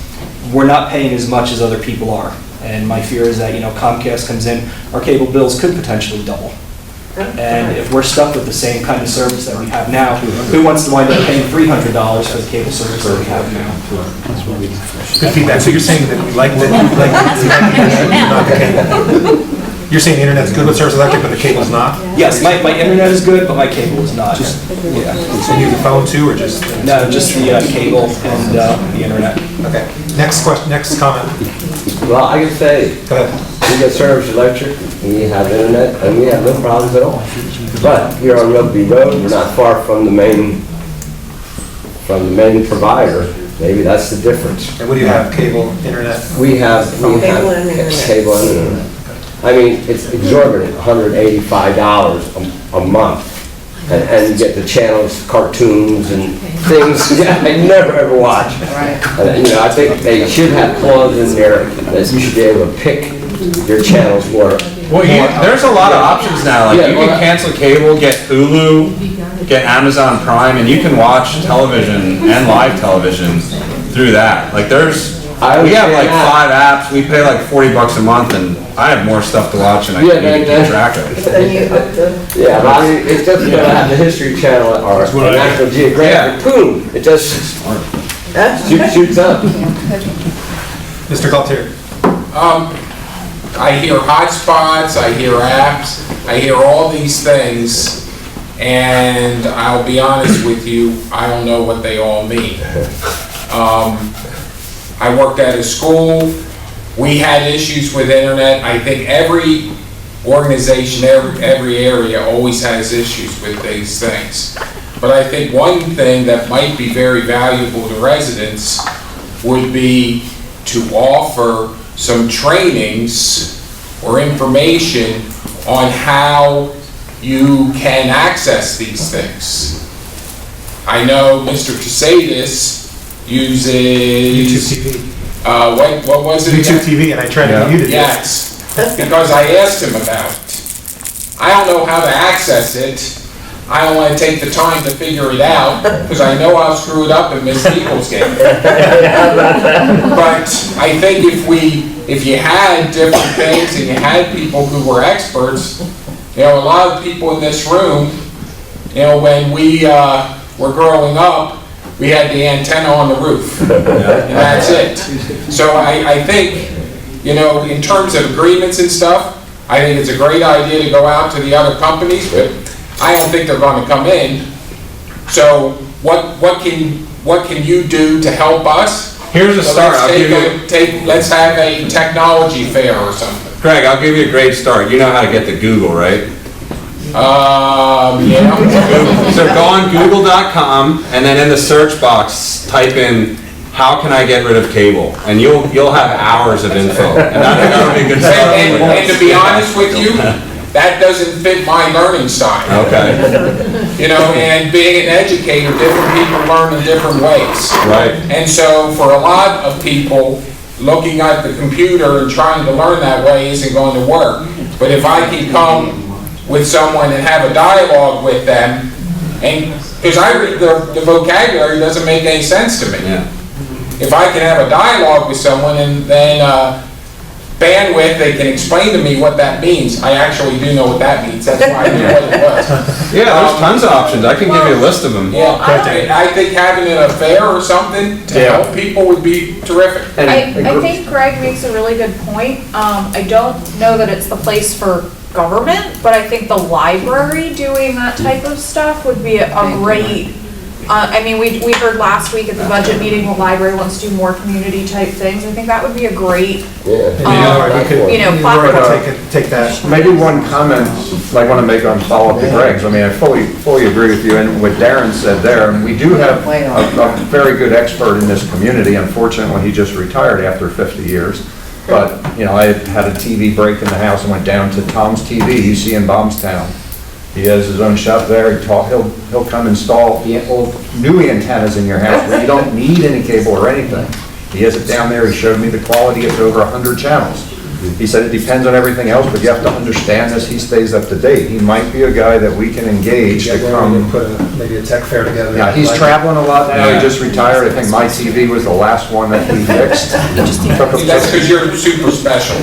we're not paying as much as other people are. And my fear is that, Comcast comes in, our cable bills could potentially double. And if we're stuck with the same kind of service that we have now, who wants to wind up paying $300 for the cable service that we have now? Good feedback. So you're saying that you like the internet, not the cable? You're saying the internet's good with Service Electric, but the cable's not? Yes, my internet is good, but my cable is not. Yeah. So you use the phone too, or just? No, just the cable and the internet. Okay. Next question. Next comment. Well, I can say, go ahead. We get Service Electric, we have internet, and we have no problems at all. But here on Rugby Road, we're not far from the main provider. Maybe that's the difference. And what do you have? Cable, internet? We have cable and internet. I mean, it's exorbitant, $185 a month. And you get the channels, cartoons, and things I never ever watch. Right. I think they should have clauses in there that you should be able to pick your channels more. Well, there's a lot of options now. Like you can cancel cable, get Hulu, get Amazon Prime, and you can watch television and live television through that. Like we have like 5 apps. We pay like $40 a month, and I have more stuff to watch than I can even keep track of. Yeah, but I mean, it's just going to have the History Channel or National Geographic. Boom! It just shoots up. Mr. Galtier. I hear hotspots, I hear apps, I hear all these things, and I'll be honest with you, I don't know what they all mean. I worked at a school, we had issues with internet. I think every organization, every area always has issues with these things. But I think one thing that might be very valuable to residents would be to offer some trainings or information on how you can access these things. I know Mr. Casadis uses YouTube TV. What was it? YouTube TV, and I tried to mute it. Yes, because I asked him about it. I don't know how to access it. I don't want to take the time to figure it out because I know I'll screw it up and miss the Eagles game. But I think if you had different things and you had people who were experts, a lot of people in this room, when we were growing up, we had the antenna on the roof, and that's it. So I think, in terms of agreements and stuff, I think it's a great idea to go out to the other companies, but I don't think they're going to come in. So what can you do to help us? Here's a start. Let's have a technology fair or something. Greg, I'll give you a great start. You know how to get to Google, right? Yeah. So go on Google.com and then in the search box type in how can I get rid of cable? And you'll have hours of info, and that'll be a good start. And to be honest with you, that doesn't fit my learning style. Okay. You know, and being an educator, different people learn in different ways. Right. And so for a lot of people, looking at the computer and trying to learn that way isn't going to work. But if I can come with someone and have a dialogue with them, and because I read the vocabulary doesn't make any sense to me. Yeah. If I can have a dialogue with someone and then bandwidth, they can explain to me what that means. I actually do know what that means. That's why I knew what it was. Yeah, there's tons of options. I can give you a list of them. Yeah, I think having an affair or something to help people would be terrific. I think Greg makes a really good point. I don't know that it's the place for government, but I think the library doing that type of stuff would be a great, I mean, we heard last week at the budget meeting, the library wants to do more community type things. I think that would be a great, platform. Take that. Maybe one comment I want to make on follow-up to Greg's. I mean, I fully agree with you, and what Darren said there, and we do have a very good expert in this community. Unfortunately, he just retired after 50 years. But, you know, I had a TV break in the house and went down to Tom's TV, you see in Baumstown. He has his own shop there. He'll come install new antennas in your house where you don't need any cable or anything. He has it down there. He showed me the quality. It's over 100 channels. He said it depends on everything else, but you have to understand this. He stays up to date. He might be a guy that we can engage to come. Put maybe a tech fair together. Yeah, he's traveling a lot now. He just retired. I think my TV was the last one that he fixed. That's because you're super special.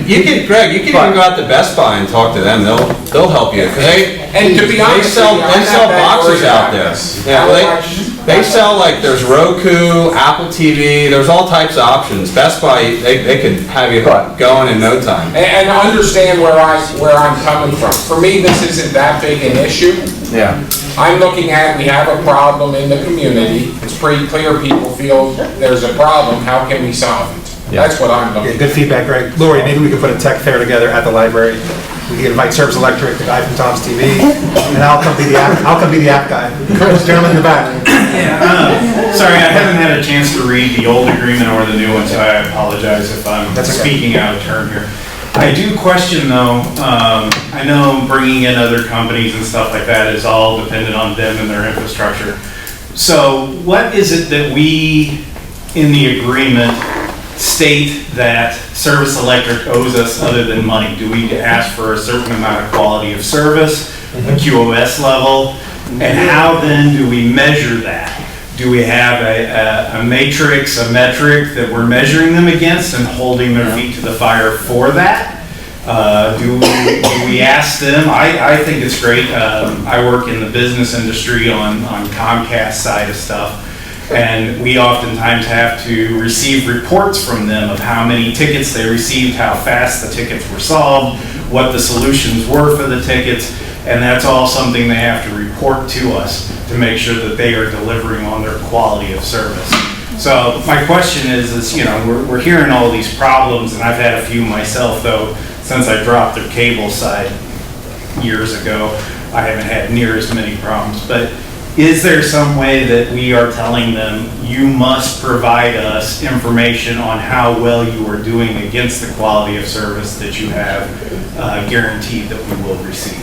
You can, Greg, you can even go out to Best Buy and talk to them. They'll help you. And to be honest, they sell boxes out there. Yeah, they sell, like, there's Roku, Apple TV, there's all types of options. Best Buy, they can have you going in no time. And understand where I'm coming from. For me, this isn't that big an issue. Yeah. I'm looking at, we have a problem in the community. It's pretty clear people feel there's a problem. How can we solve it? Yeah. That's what I'm looking at. Good feedback, Greg. Lori, maybe we could put a tech fair together at the library. We can invite Service Electric, the guy from Tom's TV, and I'll come be the app guy. This gentleman in the back. Yeah, sorry, I haven't had a chance to read the old agreement or the new one, so I apologize if I'm speaking out of turn here. I do question though, I know bringing in other companies and stuff like that is all dependent on them and their infrastructure. So what is it that we, in the agreement, state that Service Electric owes us other than money? Do we ask for a certain amount of quality of service, a QoS level, and how then do we measure that? Do we have a matrix, a metric that we're measuring them against and holding their feet to the fire for that? Do we ask them? I think it's great. I work in the business industry on Comcast side of stuff. And we oftentimes have to receive reports from them of how many tickets they received, how fast the tickets were solved, what the solutions were for the tickets, and that's all something they have to report to us to make sure that they are delivering on their quality of service. So my question is you know, we're hearing all these problems, and I've had a few myself though, since I dropped their cable side years ago. I haven't had near as many problems, but is there some way that we are telling them, you must provide us information on how well you are doing against the quality of service that you have guaranteed that we will receive?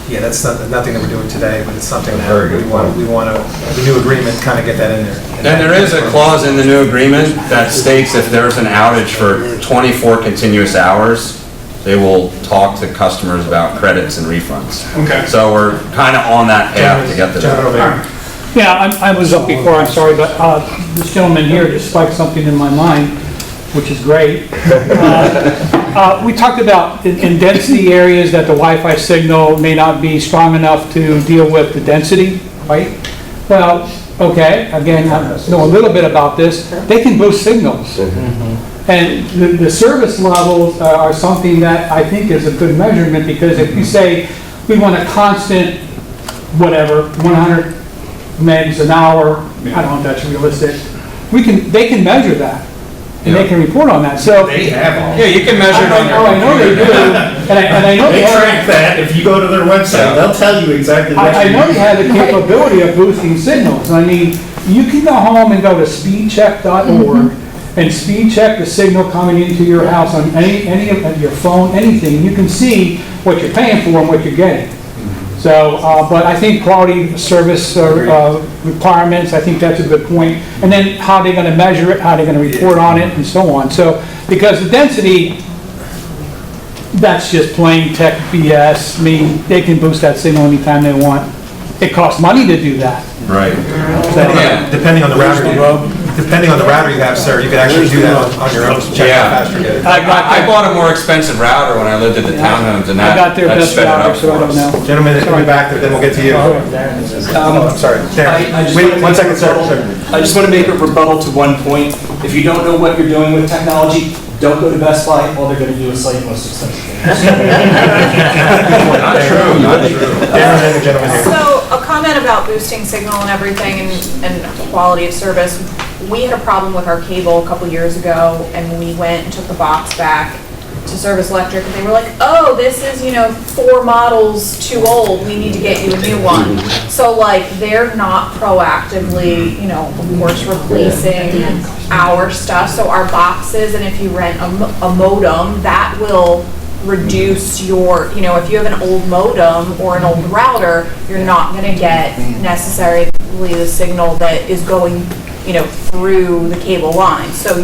Yeah, that's nothing that we're doing today, but it's something that we want to, the new agreement, kind of get that in there. And there is a clause in the new agreement that states if there's an outage for 24 continuous hours, they will talk to customers about credits and refunds. Okay. So we're kind of on that path to get to that. Yeah, I was up before, I'm sorry, but this gentleman here just spiked something in my mind, which is great. We talked about in density areas that the Wi-Fi signal may not be strong enough to deal with the density, right? Well, okay, again, I know a little bit about this. They can boost signals. And the service levels are something that I think is a good measurement, because if you say we want a constant, whatever, 100 megs an hour, I don't know if that's realistic, they can measure that. And they can report on that. So they have all. Yeah, you can measure it on your I know they do. And I know they track that. If you go to their website, they'll tell you exactly what I know they have the capability of boosting signals. I mean, You can go home and go to speedcheck.org and speed check the signal coming into your house on any of your phone, anything. You can see what you're paying for and what you're getting. So, but I think quality of service requirements, I think that's a good point. And then how they're going to measure it, how they're going to report on it, and so on. So, because the density, that's just plain tech BS. I mean, they can boost that signal anytime they want. It costs money to do that. Right. Depending on the router you have, sir, you could actually do that on your own. Check how fast you're getting. I bought a more expensive router when I lived at the townhomes, and I got their that best sped it router, up so I for don't us. know. Gentlemen, in the back there, then we'll get to you. I'm sorry. There. Wait, 1 second, sir. I just want to make a rebuttal to one point. If you don't know what you're doing with technology, don't go to Best Buy. All they're going to do is sell you the most expensive things. Not true, not true. So, a comment about boosting signal and everything and quality of service. We had a problem with our cable a couple years ago, and we went and took the box back to Service Electric, and they were like, oh, this is, 4 models too old, we need to get you a new one. So like, they're not proactively, of course, replacing our stuff. So our boxes, and if you rent a modem, that will reduce your, if you have an old modem or an old router, you're not gonna get necessarily the signal that is going through the cable line. So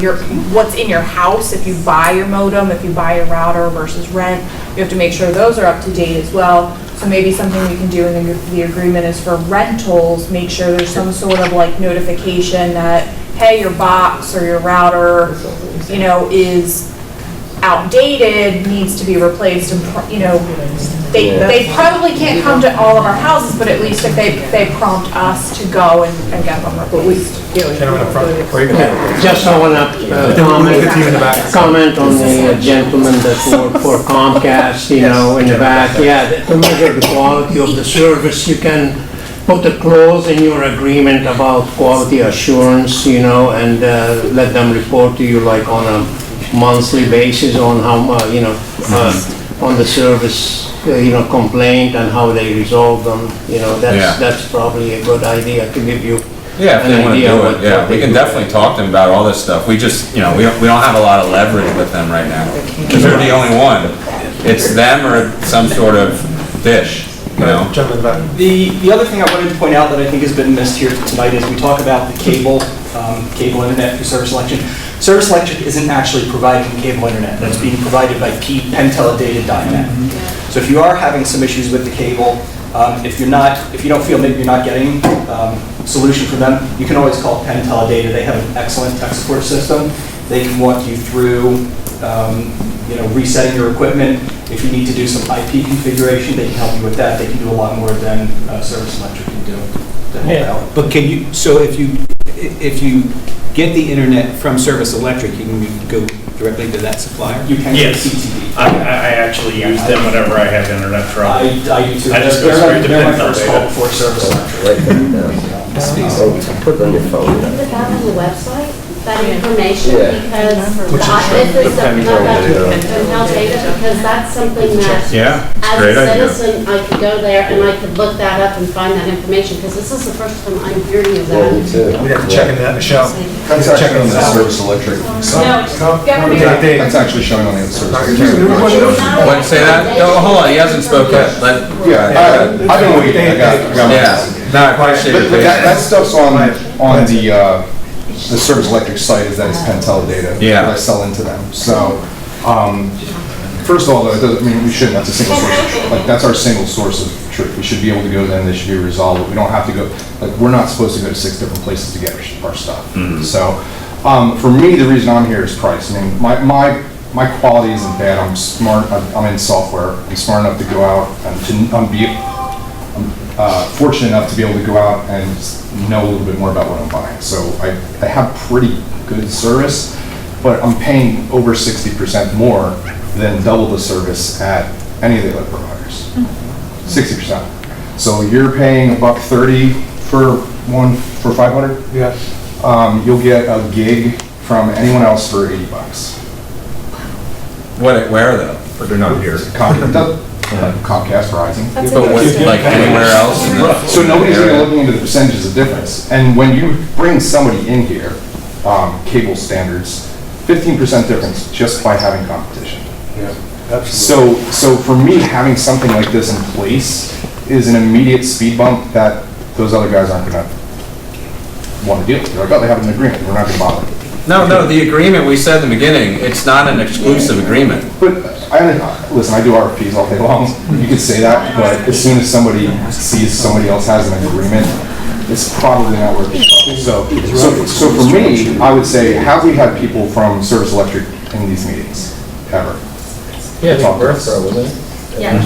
what's in your house, if you buy your modem, if you buy your router versus rent, you have to make sure those are up to date as well. So maybe something we can do in the agreement is for rentals, make sure there's some sort of like notification that, hey, your box or your router, is outdated, needs to be replaced, and they probably can't come to all of our houses, but at least if they prompt us to go and get them replaced. Gentlemen up front. Just I want to comment on the gentleman that worked for Comcast, in the back. Yeah, to measure the quality of the service, you can put a clause in your agreement about quality assurance, and let them report to you like on a monthly basis on how much, on the service, complaint and how they resolve them. That's probably a good idea to give you. Yeah, if they want to do it, yeah, we can definitely talk to them about all this stuff. We just, we don't have a lot of leverage with them right now, because they're the only one. It's them or some sort of dish, The other thing I wanted to point out that I think has been missed here tonight is we talk about the cable internet through Service Electric. Service Electric isn't actually providing cable internet. That's being provided by penteledata.net. So if you are having some issues with the cable, if you don't feel maybe you're not getting solution from them, you can always call Penteledata. They have an excellent tech support system. They can walk you through, resetting your equipment. If you need to do some IP configuration, they can help you with that. They can do a lot more than Service Electric can do to help out. But can you, so if you get the internet from Service Electric, you can go directly to that supplier? You can. Yes. I actually use them whenever I have internet trouble. I do too. I just go straight to They're my first call Penteledata. before Service Electric. Put it on your phone. Put that on the website, that information, Yeah. because this is Penteledata, because that's something that, Yeah, as great a idea. citizen, I could go there and I could look that up and find that information, because this is the first time I'm hearing of that. We'd have to check into that, Michelle. That's actually on the Service Electric site. That's actually showing on the Service Electric. What, say that? No, hold on, he hasn't spoken yet. Yeah, I've been waiting. I got Yeah, no, I appreciate But it. that stuff's on the Service Electric site, is that it's Penteledata. Yeah. That I sell into them. So, first of all, though, it doesn't, we shouldn't. That's a single source of truth. Like, that's our single source of truth. We should be able to go to them. They should be resolved. We don't have to go, we're not supposed to go to 6 different places to get our stuff. So, for me, the reason I'm here is price. My quality isn't bad. I'm smart. I'm in software. I'm smart enough to go out and I'm fortunate enough to be able to go out and know a little bit more about what I'm buying. So I have pretty good service, but I'm paying over 60% more than double the service at any of the other providers. 60%. So you're paying $130 for 500. Yes. You'll get a gig from anyone else for $80. Where though? But they're not here. Comcast, Verizon. That's But what, interesting. like anywhere else? in the- So nobody's area? even looking into the percentages of difference. And when you bring somebody in here, cable standards, 15% difference just by having competition. So for me, having something like this in place is an immediate speed bump that those other guys aren't gonna want to deal with. They're like, oh, they have an agreement, we're not gonna bother. No, the agreement, we said in the beginning, it's not an exclusive agreement. But listen, I do RFPs all day long. You could say that, but as soon as somebody sees somebody else has an agreement, it's probably not worth it. So for me, I would say, have we had people from Service Electric in these meetings ever? Yeah, Talk to us. wasn't it? Okay.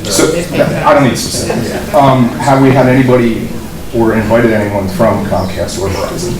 So I don't need specifics. Have we had anybody or invited anyone from Comcast or Verizon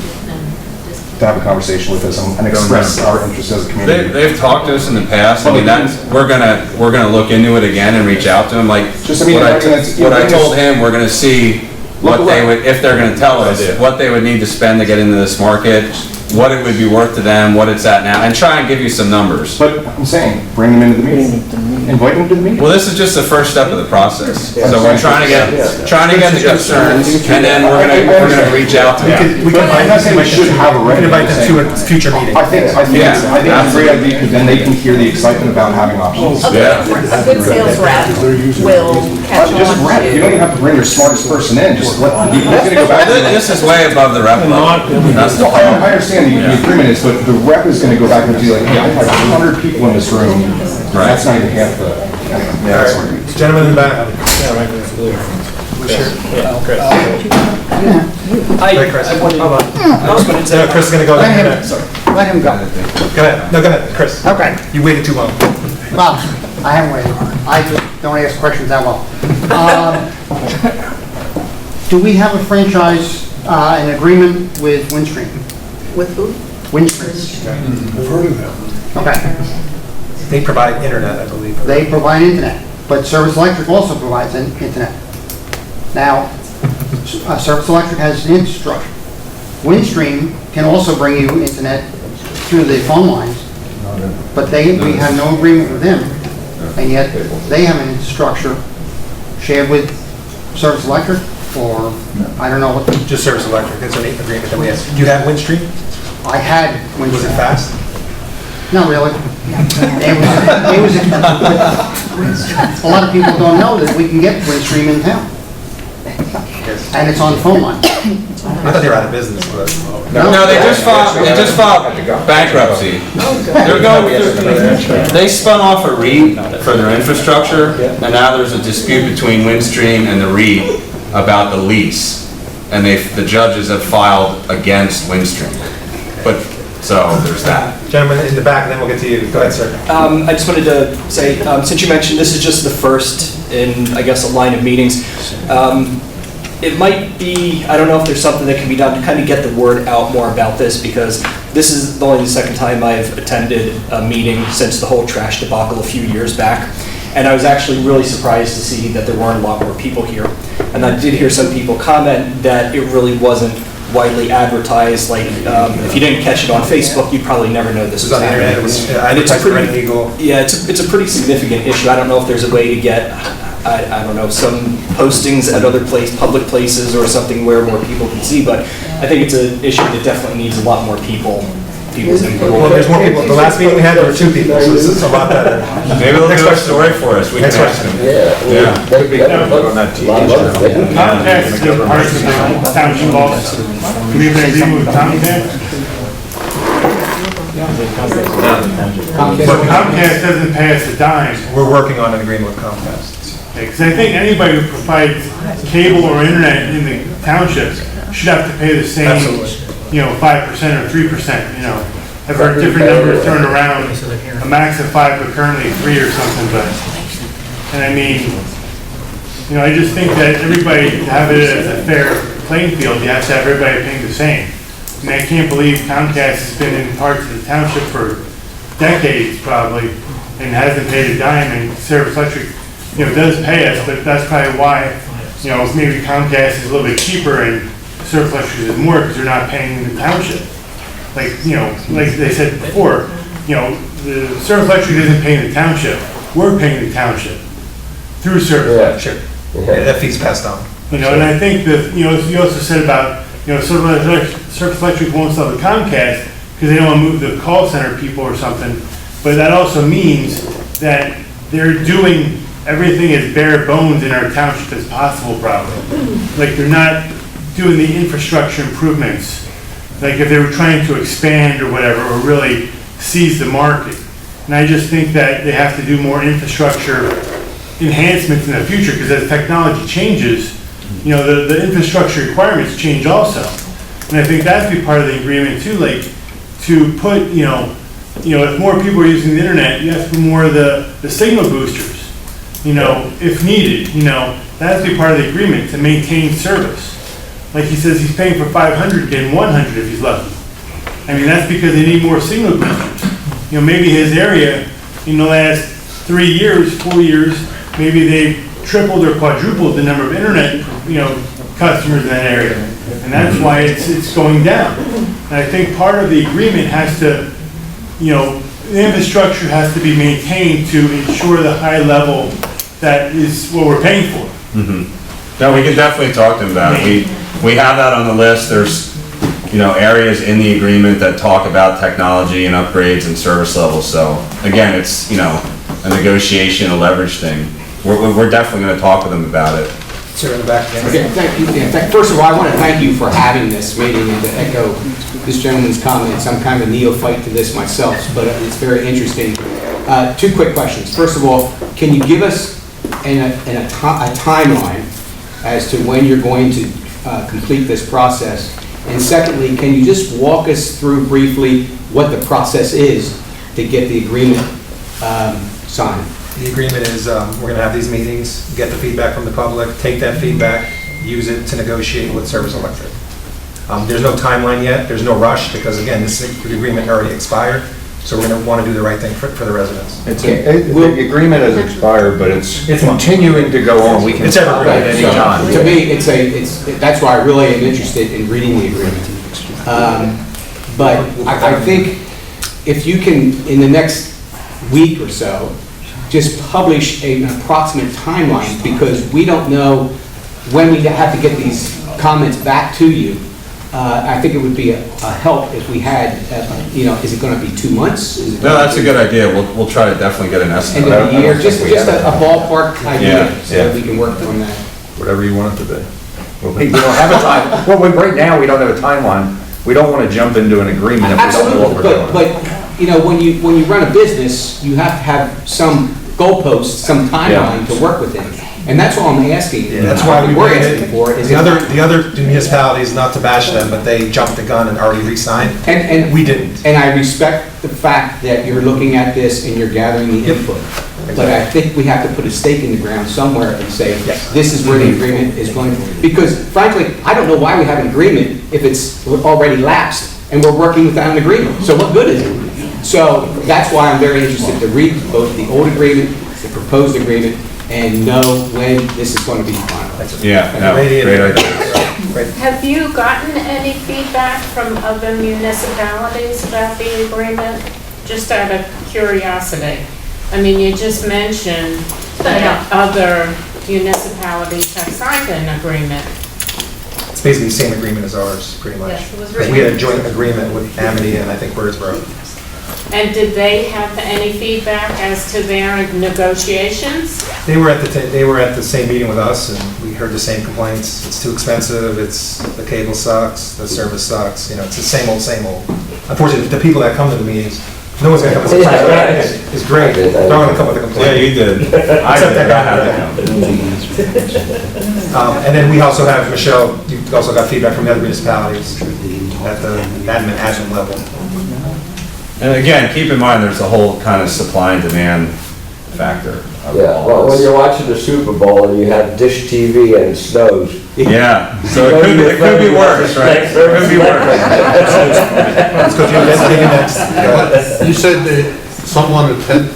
to have a conversation with us and express our interest as a community? They've talked to us in the past. I mean, that's, we're gonna look into it again and reach out to them. Like, Just, I mean, what I told him, we're gonna see what they would, if they're gonna tell us, what they would need to spend to get into this market, what it would be worth to them, what it's at now, and try and give you some numbers. But I'm saying, bring them into the meeting. Invite them to the meeting. Well, this is just the first step of the process. So we're trying to get the concerns, and then we're gonna reach out to them. I'm not saying we should have a record. Invite them to a future meeting. I think it's a great idea, because then they can hear the excitement about having options. Yeah. A good sales rep will catch Just on rep, you don't even have to bring your smartest person in, just let, he's gonna go back. This is way above the rep level. That's the No, I problem. understand the agreement is, but the rep is gonna go back and be like, hey, I have 100 people in this room, that's not even half the. Gentleman in the back. Chris is gonna go. Let him go. Go ahead. No, go ahead, Chris. Okay. You waited too long. Well, I haven't waited. I just don't ask questions that well. Do we have a franchise, an agreement with Windstream? With who? Windstream. I've heard of them. Okay. They provide internet, I believe. They provide internet, but Service Electric also provides internet. Now, Service Electric has an infrastructure. Windstream can also bring you internet through the phone lines, but we have no agreement with them, and yet they have an infrastructure shared with Service Electric, or I don't know what. Just Service Electric, that's an agreement that we have. Do you have Windstream? I had Windstream. Was it fast? Not really. It was, a lot of people don't know that we can get Windstream in town. And it's on the phone line. I thought they were out of business, but. No, they just filed bankruptcy. They spun off a REIT for their infrastructure, and now there's a dispute between Windstream and the REIT about the lease. And the judges have filed against Windstream. But, so, there's that. Gentlemen in the back, and then we'll get to you. Go ahead, sir. I just wanted to say, since you mentioned this is just the first in, I guess, a line of meetings, it might be, I don't know if there's something that can be done to kind of get the word out more about this, because this is only the second time I've attended a meeting since the whole trash debacle a few years back. And I was actually really surprised to see that there weren't a lot more people here. And I did hear some people comment that it really wasn't widely advertised, like, if you didn't catch it on Facebook, you'd probably never know this was on the internet, it was advertised for illegal. Yeah, it's a pretty significant issue. I don't know if there's a way to get, I don't know, some postings at other public places or something where more people can see, but I think it's an issue that definitely needs a lot more people's input. Well, there's more people. The last meeting we had, there were 2 people, so this is a lot better. Maybe they'll do a story for us. We can ask them. Yeah. On that TV channel. Comcast is part of the township also. Do we have an agreement with Comcast? But Comcast doesn't pay us a dime. We're working on an agreement with Comcast. Because I think anybody who provides cable or internet in the townships should have to pay the same, Absolutely. 5% or 3%, I've heard different numbers thrown around, a max of 5, but currently 3 or something, and I mean, I just think that everybody, to have it as a fair playing field, you have to have everybody paying the same. I mean, I can't believe Comcast has been in parts of the township for decades probably, and hasn't paid a dime, and Service Electric, does pay us, but that's probably why, maybe Comcast is a little bit cheaper and Service Electric is more, because they're not paying the township. Like they said before, the Service Electric isn't paying the township, we're paying the township. through service. Sure. Yeah, that fee's passed on. You know, and I think that, you know, you also said about, you know, Service Electric won't sell the Comcast because they don't want to move the call center people or something. But that also means that they're doing everything as bare bones in our township as possible, probably. Like, they're not doing the infrastructure improvements. Like, if they were trying to expand or whatever, or really seize the market. And I just think that they have to do more infrastructure enhancements in the future, because as technology changes, you know, the infrastructure requirements change also. And I think that'd be part of the agreement too, like, to put, you know, if more people are using the internet, you have to put more of the signal boosters, you know, if needed, you know, that has to be part of the agreement to maintain service. Like he says, he's paying for 500, getting 100 if he's lucky. I mean, that's because they need more signal boosters. You know, maybe his area, in the last 3 years, 4 years, maybe they've tripled or quadrupled the number of internet, you know, customers in that area. And that's why it's going down. And I think part of the agreement has to, you know, the infrastructure has to be maintained to ensure the high level that is what we're paying for. No, we can definitely talk to them about it. We have that on the list. There's, you know, areas in the agreement that talk about technology and upgrades and service levels. So again, it's, you know, a negotiation, a leverage thing. We're definitely going to talk with them about it. Sir, in the back again. Okay, thank you. First of all, I want to thank you for having this meeting, and to echo this gentleman's comments. I'm kind of a neophyte to this myself, but it's very interesting. 2 quick questions. First of all, can you give us a timeline as to when you're going to complete this process? And secondly, can you just walk us through briefly what the process is to get the agreement signed? The agreement is, we're going to have these meetings, get the feedback from the public, take that feedback, use it to negotiate with Service Electric. There's no timeline yet, there's no rush, because again, this agreement already expired, so we're going to want to do the right thing for the residents. The agreement has expired, but it's continuing to go on. We can stop it at any time. To me, that's why I really am interested in reading the agreement. But I think if you can, in the next week or so, just publish an approximate timeline, because we don't know when we have to get these comments back to you. I think it would be a help if we had, you know, is it going to be 2 months? No, that's a good idea. We'll try to definitely get an estimate. End of the year, just a ballpark idea, so we can work on that. Whatever you want it to be. We don't have a time. Well, right now, we don't have a timeline. We don't want to jump into an agreement if we don't know what we're doing. But, you know, when you run a business, you have to have some goalposts, some timeline to work within. And that's all I'm asking. Yeah, that's why we're asking for. Is the other municipalities, not to bash them, but they jumped the gun and already re-signed. And we didn't. And I respect the fact that you're looking at this and you're gathering the input. Exactly. But I think we have to put a stake in the ground somewhere and say, this is where the agreement is going. Because frankly, I don't know why we have an agreement if it's already lapsed and we're working without an agreement. So what good is it? So that's why I'm very interested to read both the old agreement, the proposed agreement, and know when this is going to be finalized. Yeah, no, great idea. Have you gotten any feedback from other municipalities about the agreement? Just out of curiosity. I mean, you just mentioned that other municipalities have signed an agreement. It's basically the same agreement as ours, pretty much. Yes, it was Because we had a joint agreement with Amity and I think Birdsboro. And did they have any feedback as to their negotiations? They were at the same meeting with us, and we heard the same complaints. It's too expensive. It's the cable sucks. The service sucks. You know, it's the same old, same old. Unfortunately, the people that come to the meetings, no one's gonna come with a complaint. It's great. They're not gonna come with a complaint. Yeah, you did. I Except did. that guy. And then we also have, Michelle, you also got feedback from the other municipalities at the admin level. And again, keep in mind, there's a whole kind of supply and demand factor. Yeah, well, when you're watching the Super Bowl and you have dish TV and it snows. Yeah, so it could be worse, right? It could be worse. Let's go to the next. You said that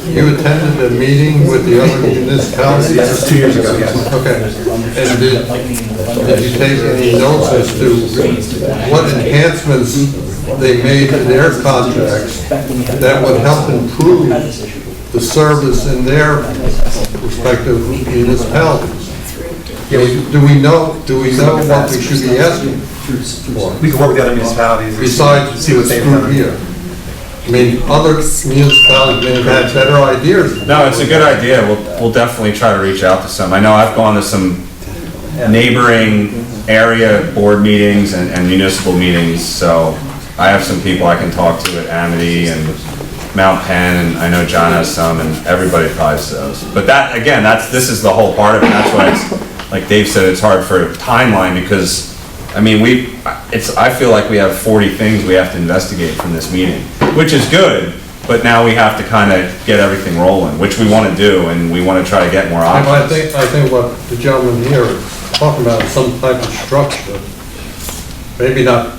you attended a meeting with the other municipalities? Yes, it was 2 years ago, yes. Okay. And did you take any notes as to what enhancements they made to their contracts that would help improve the service in their respective municipalities. Do we know what we should be asking for? We can work with the other municipalities. Besides, see what they've done here. I mean, other municipalities may have had better ideas. No, it's a good idea. We'll definitely try to reach out to some. I know I've gone to some neighboring area board meetings and municipal meetings, so I have some people I can talk to at Amity and Mount Penn, and I know John has some, and everybody probably has those. But that, again, this is the whole part of it. That's why it's, like Dave said, it's hard for a timeline because, I mean, I feel like we have 40 things we have to investigate from this meeting, which is good, but now we have to kind of get everything rolling, which we want to do, and we want to try to get more options. I think what the gentleman here is talking about is some type of structure. Maybe not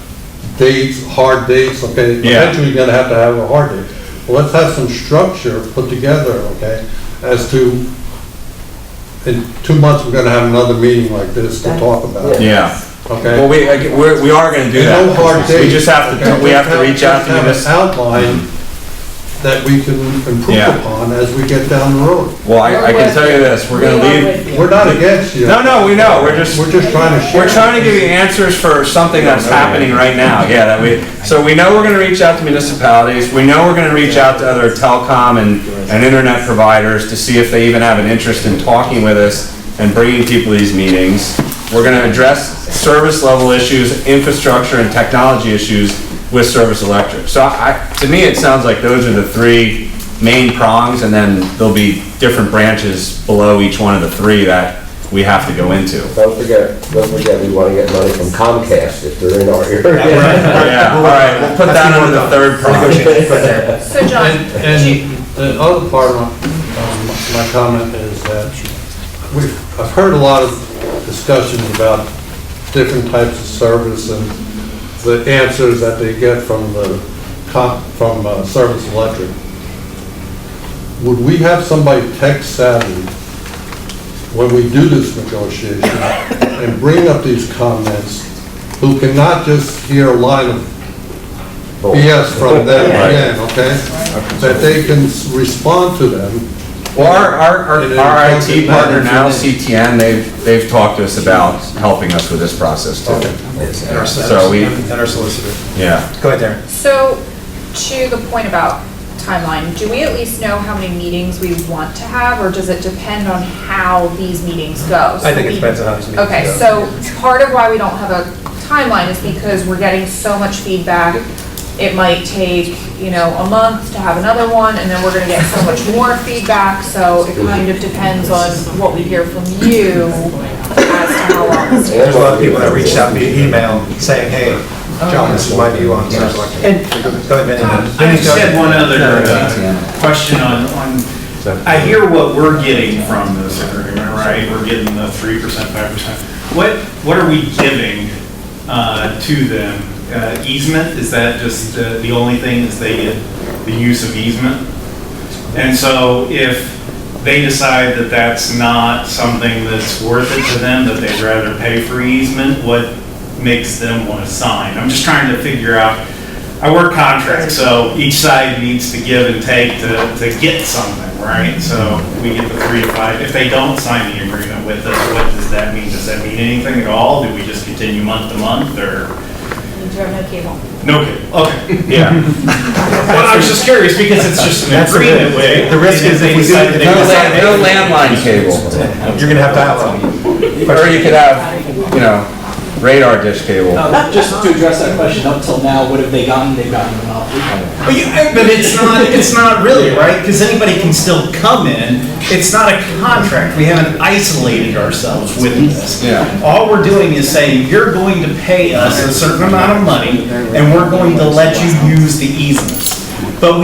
dates, hard dates, okay? Yeah. Eventually you're gonna have a hard date. Well, let's have some structure put together, okay? As to, in 2 months, we're gonna have another meeting like this to talk about it. Yeah. Okay? Well, we are going to do that. No hard dates. We just have to, okay? we have to reach out to Have an municipalities. outline that we can improve Yeah. upon as we get down the road. Well, I can tell you this, we're going to leave. We're not against you. No, we know, we're just trying to share. We're trying to give you answers for something that's happening right now, yeah, so we know we're gonna reach out to municipalities, we know we're gonna reach out to other telecom and internet providers to see if they even have an interest in talking with us and bringing people to these meetings. We're gonna address service level issues, infrastructure and technology issues with Service Electric. So to me, it sounds like those are the three main prongs, and then there'll be different branches below each one of the three that we have to go into. Don't forget, we want to get money from Comcast if they're in our area. Yeah, all right, we'll put that under the third prong. So John, And the other part of my comment is that I've heard a lot of discussions about different types of service and the answers that they get from Service Electric. Would we have somebody tech savvy when we do this negotiation and bring up these comments who cannot just hear a line of BS from them again, okay? That they can respond to them. Well, our IT partner now, CTN, they've talked to us about helping us with this process too. And our solicitor. Yeah. Go ahead, Darren. So, to the point about timeline, do we at least know how many meetings we want to have, or does it depend on how these meetings go? I think it depends on how these meetings go. Okay, so part of why we don't have a timeline is because we're getting so much feedback. It might take, a month to have another one, and then we're gonna get so much more feedback, so it kind of depends on what we hear from you as to how long this There's takes. a lot of people that reached out via email saying, hey, John, this is my view on Service Electric. Go ahead, Vinny. I just had one other question on, I hear what we're getting from this agreement, right? We're getting the 3%, 5%. What are we giving to them? Easement, is that just the only thing is they get the use of easement? And so if they decide that that's not something that's worth it to them, that they'd rather pay for easement, what makes them want to sign? I'm just trying to figure out, I work contracts, so each side needs to give and take to get something, right? So we get the 3 to 5. If they don't sign the agreement with us, what does that mean? Does that mean anything at all? Do we just continue month to month, or? Do you have no cable? No cable, okay. Yeah. Well, I was just curious because it's just an agreement way. The risk is if we do it, No landline cable. you're gonna have dial-up. Or you could have, radar dish cable. Just to address that question, up till now, what have they gotten? They've gotten a monopoly. But it's not really, right? Because anybody can still come in. It's not a contract. We haven't isolated ourselves with this. Yeah. All we're doing is saying, you're going to pay us a certain amount of money, and we're going to let you use the easements. But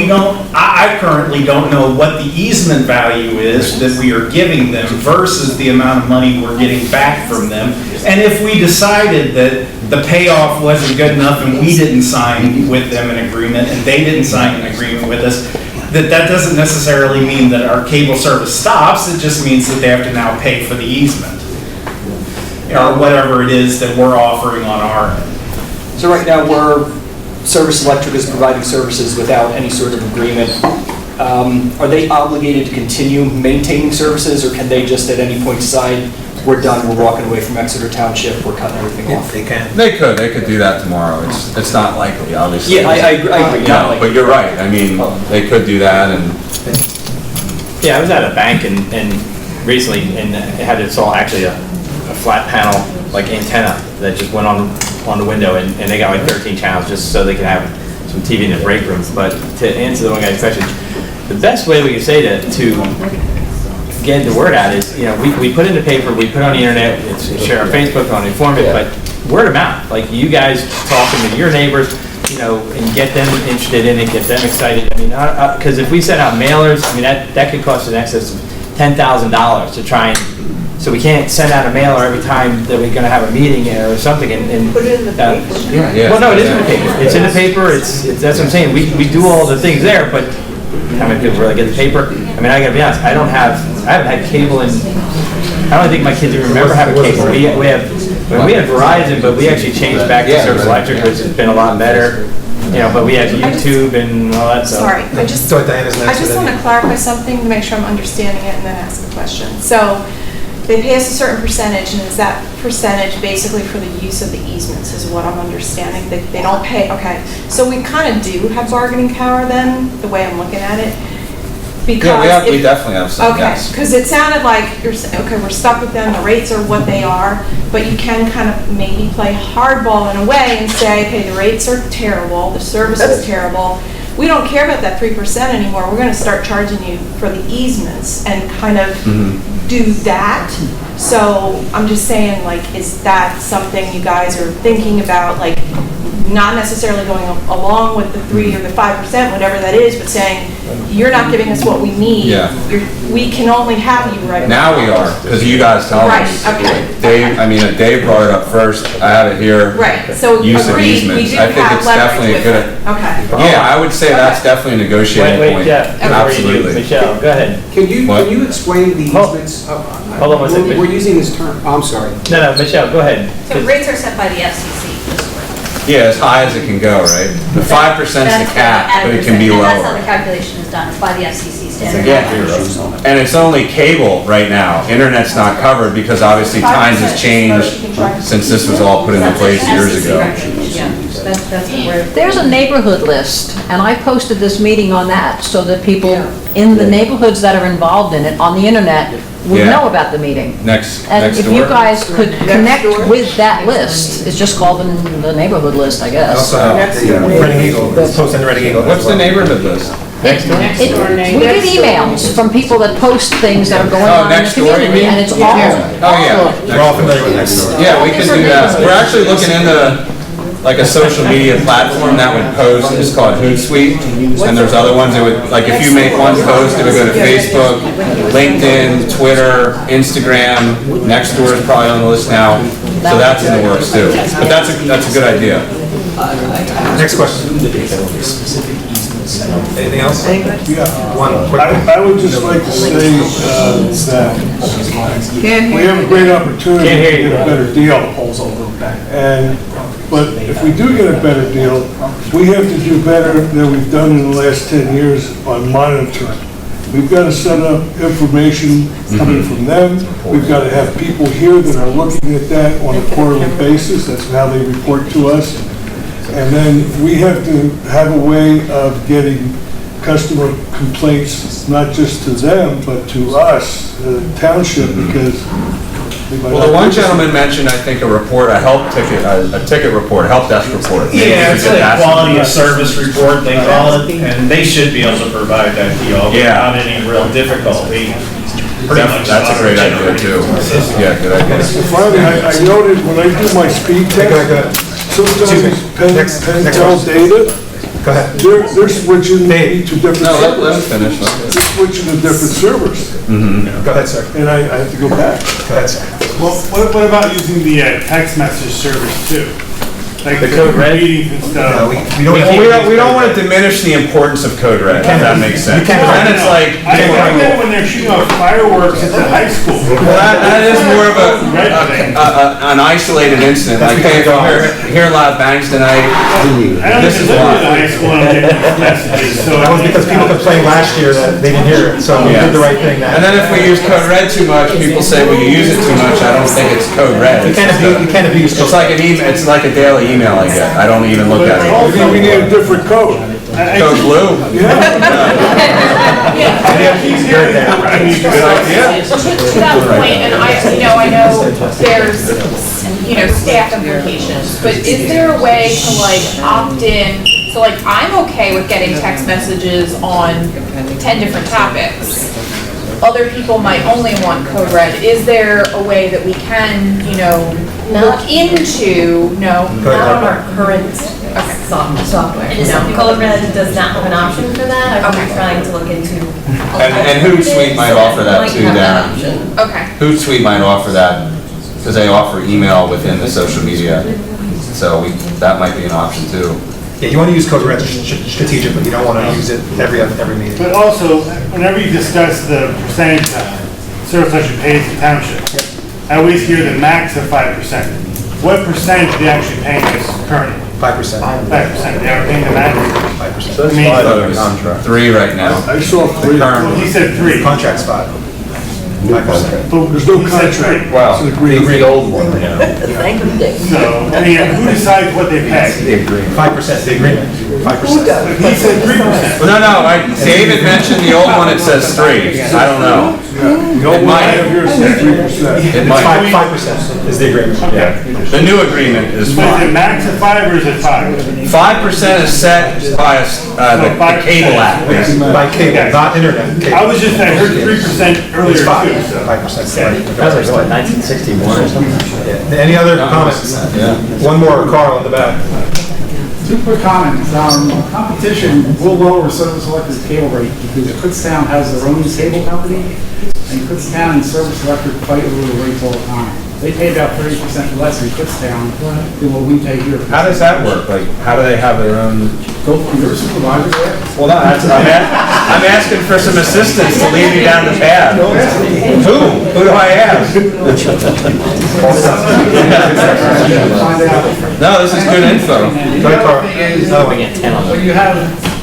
I currently don't know what the easement value is that we are giving them versus the amount of money we're getting back from them. And if we decided that the payoff wasn't good enough and we didn't sign with them an agreement and they didn't sign an agreement with us, that doesn't necessarily mean that our cable service stops. It just means that they have to now pay for the easement or whatever it is that we're offering on our end. So right now, Service Electric is providing services without any sort of agreement are they obligated to continue maintaining services, or can they just at any point decide, we're done, we're walking away from Exeter Township, we're cutting everything off? They can. They could do that tomorrow. It's not likely, obviously. Yeah, I agree. You know, but you're right. I mean, they could do that and. Yeah, I was at a bank and recently, and it had installed actually a flat panel, like antenna that just went on the window, and they got like 13 channels just so they could have some TV in the break rooms. But to answer the one guy's question, the best way we can say to get the word out is, you know, we put it in the paper, we put it on the internet, it's share on Facebook, on Informant, but word of mouth. Like you guys talking to your neighbors, you know, and get them interested in it, get them excited. I mean, because if we send out mailers, I mean, that could cost in excess of $10,000 to try and, so we can't send out a mailer every time that we're gonna have a meeting or something and. Put it in the paper. Well, no, it is in the paper. It's in the paper, it's, that's what I'm saying. We do all the things there, but how many people really get the paper? I mean, I gotta be honest, I haven't had cable in, I don't think my kids even remember having cable. We had Verizon, but we actually changed back to Service Electric, which has been a lot better. You know, but we have YouTube and all that stuff. Sorry, I just want to clarify something to make sure I'm understanding it and then ask a question. So they pay us a certain percentage, and is that percentage basically for the use of the easements is what I'm understanding? They don't pay, okay. So we kind of do have bargaining power then, the way I'm looking at it? Because we definitely have some, okay, yes. because it sounded like you're saying, okay, we're stuck with them, the rates are what they are, but you can kind of maybe play hardball in a way and say, okay, the rates are terrible, the service is terrible, we don't care about that 3% anymore, we're gonna start charging you for the easements and kind of do that. So I'm just saying, like, is that something you guys are thinking about, like, not necessarily going along with the 3 or the 5%, whatever that is, but saying, you're not giving us what we need. Yeah. We can only have you right Now we are, because you guys tell us. Right, okay. Dave brought it up first. I have it here. Right, so Use of agreed, easements. we do I think have it's leverage definitely a with good. it. Okay. Yeah, I would say that's definitely a negotiating Wait, point. Jeff, Absolutely. Michelle, go ahead. Can you What? explain the easements? Hold on one second. We're using this term, I'm sorry. No, Michelle, go ahead. So rates are set by the FCC. Yeah, as high as it can go, right? The 5% is the cap, but it can be And that's how lower. the calculation is done, it's by the FCC standard. Yeah, and it's only cable right now. Internet's not covered because obviously times has changed since this was all put into place years ago. Yeah, that's where. There's a neighborhood list, and I posted this meeting on that so that people in the neighborhoods that are involved in it on the internet would Yeah. know about the meeting. Next And if you door. guys could connect with that list, it's just called the neighborhood list, I guess. Also, Reading Eagle, it's posted in the Reading Eagle. What's the neighborhood list? We get emails from people that post things that are going on in the next door, you community, mean? and it's all. Oh, yeah. We're all familiar with next door. Yeah, we can do that. We're actually looking into like a social media platform that would post, it's called Hootsuite, and there's other ones that would, like if you make one post, it would go to Facebook, LinkedIn, Twitter, Instagram, Nextdoor is probably on the list now, so that's in the works too. But that's a good idea. Next question. Anything else? One quick. I would just like to say that we have a great opportunity to get a better deal. But if we do get a better deal, we have to do better than we've done in the last 10 years on monitoring. We've got to set up information coming from them. We've got to have people here that are looking at that on a quarterly basis. That's how they report to us. And then we have to have a way of getting customer complaints, not just to them, but to us, the township, because Well, the one gentleman mentioned, I think, a report, a ticket report, help desk report. Maybe Yeah, we it's could like ask a them. quality of service report, they call it, and they should be able to provide that to y'all without any real difficulty. That's a great idea too. Yeah, good idea. Finally, I noted when I do my speed test, sometimes Pentel data, they're switching me to different No, servers. let him finish. They're switching to different servers. Go ahead, sir. And I have to go back. Go ahead, sir. Well, what about using the text message service too? like The code red? meetings and stuff. We don't want to diminish the importance of code red, if that makes sense. Then it's like, I get when they're shooting off fireworks at the high school. well, that is more of an isolated incident, like, hey, if you hear a lot of bangs tonight, this is I why. don't high school and I'm getting messages, so. That was because people complained last year that they didn't hear it, so we did the right thing. And then if we use code red too much, people say, well, you use it too much, I don't think it's code red. You can't abuse. It's like an email, it's like a daily email I get, I don't even look at it. We need a different code. Code blue? Good idea. So to that point, and I know there's, staff implications, but is there a way to like opt in? So like, I'm okay with getting text messages on 10 different topics. Other people might only want code red. Is there a way that we can, look into, no? Not on our current software. No, Code Red does not have an option for that. I've been trying to look into. And Hootsuite might offer that too, Darren. Okay. Hootsuite might offer that, because they offer email within the social media. So that might be an option too. Yeah, you want to use code red strategically, you don't want to use it every meeting. But also, whenever you discuss the percentage service electric pays the township, I always hear the max of 5%. What percentage are they actually paying us currently? 5%. 5%. They are paying the max? 5%. I mean, I thought it was 3 right now. I saw 3. well, he said 3. Contract's 5%. There's no contract. Well, The old one, yeah. Thank you, Dick. So, I mean, who decides what they pay? The agreement. 5%, the agreement, 5%. He said 3%. No, David mentioned the old one, it says 3. I don't know. It might. It It's might. 5% is the agreement. Yeah. The new agreement is But is it 5. max of 5 or is it 5? 5% is set by the cable act. By cable, not internet, cable. I heard 3% earlier It's 5, too, so. 5%. That was like, what, 1961 or something? Any other comments? One more, Carl in the back. Two quick comments. Competition will lower Service Electric's cable rate because Kutztown has their own cable company, and Kutztown and Service Electric fight over the rates all the time. They pay about 30% less in Kutztown than what we pay here. How does that work? Like, how do they have their own? Go through your supervisor there. Well, no, I'm asking for some assistance to lead me down the path. Who? Who do I ask? No, this is good info. When you have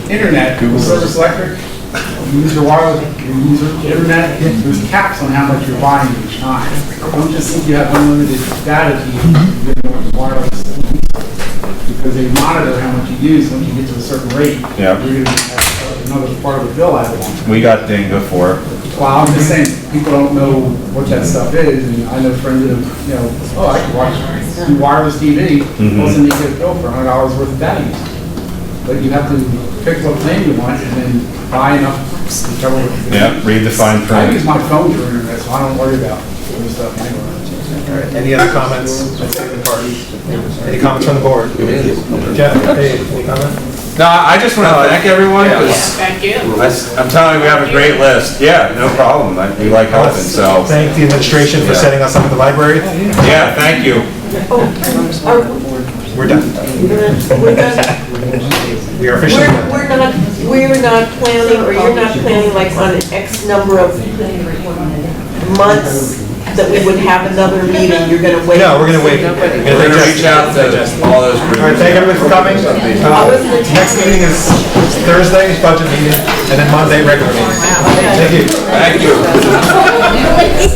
internet, Service Electric, you use your wireless, you use your internet, there's caps on how much you're buying each time. Don't just think you have unlimited data to use wireless. Because they monitor how much you use. Once you get to a certain rate, Yeah. you're going to have another part of the bill added on. We got dinged before. Well, I'm just saying, people don't know what that stuff is, and I know friends that, I can watch wireless TV, all of a sudden you get a bill for $100 worth of data use. But you have to pick what plan you want and then buy enough to cover it. Yeah, read the fine I print. use my phone for internet, so I don't worry about other stuff anyway. All right, any other comments? Any comments from the board? Jeff, hey, any comment? No, I just want to thank everyone. 'Cause Thank you. I'm telling you, we have a great list. Yeah, no problem. We like helping, so. Thank the administration for setting us up at the library. Yeah, thank you. We're done. We're done. We are officially done. We're not planning, or you're not planning like on X number of months that we would have another meeting, you're gonna wait? No, we're gonna wait. We're going to reach out to all those groups. All right, thank everybody for coming. Next meeting is Thursday, budget meeting, and then Monday, regular meeting. Thank you. Thank you.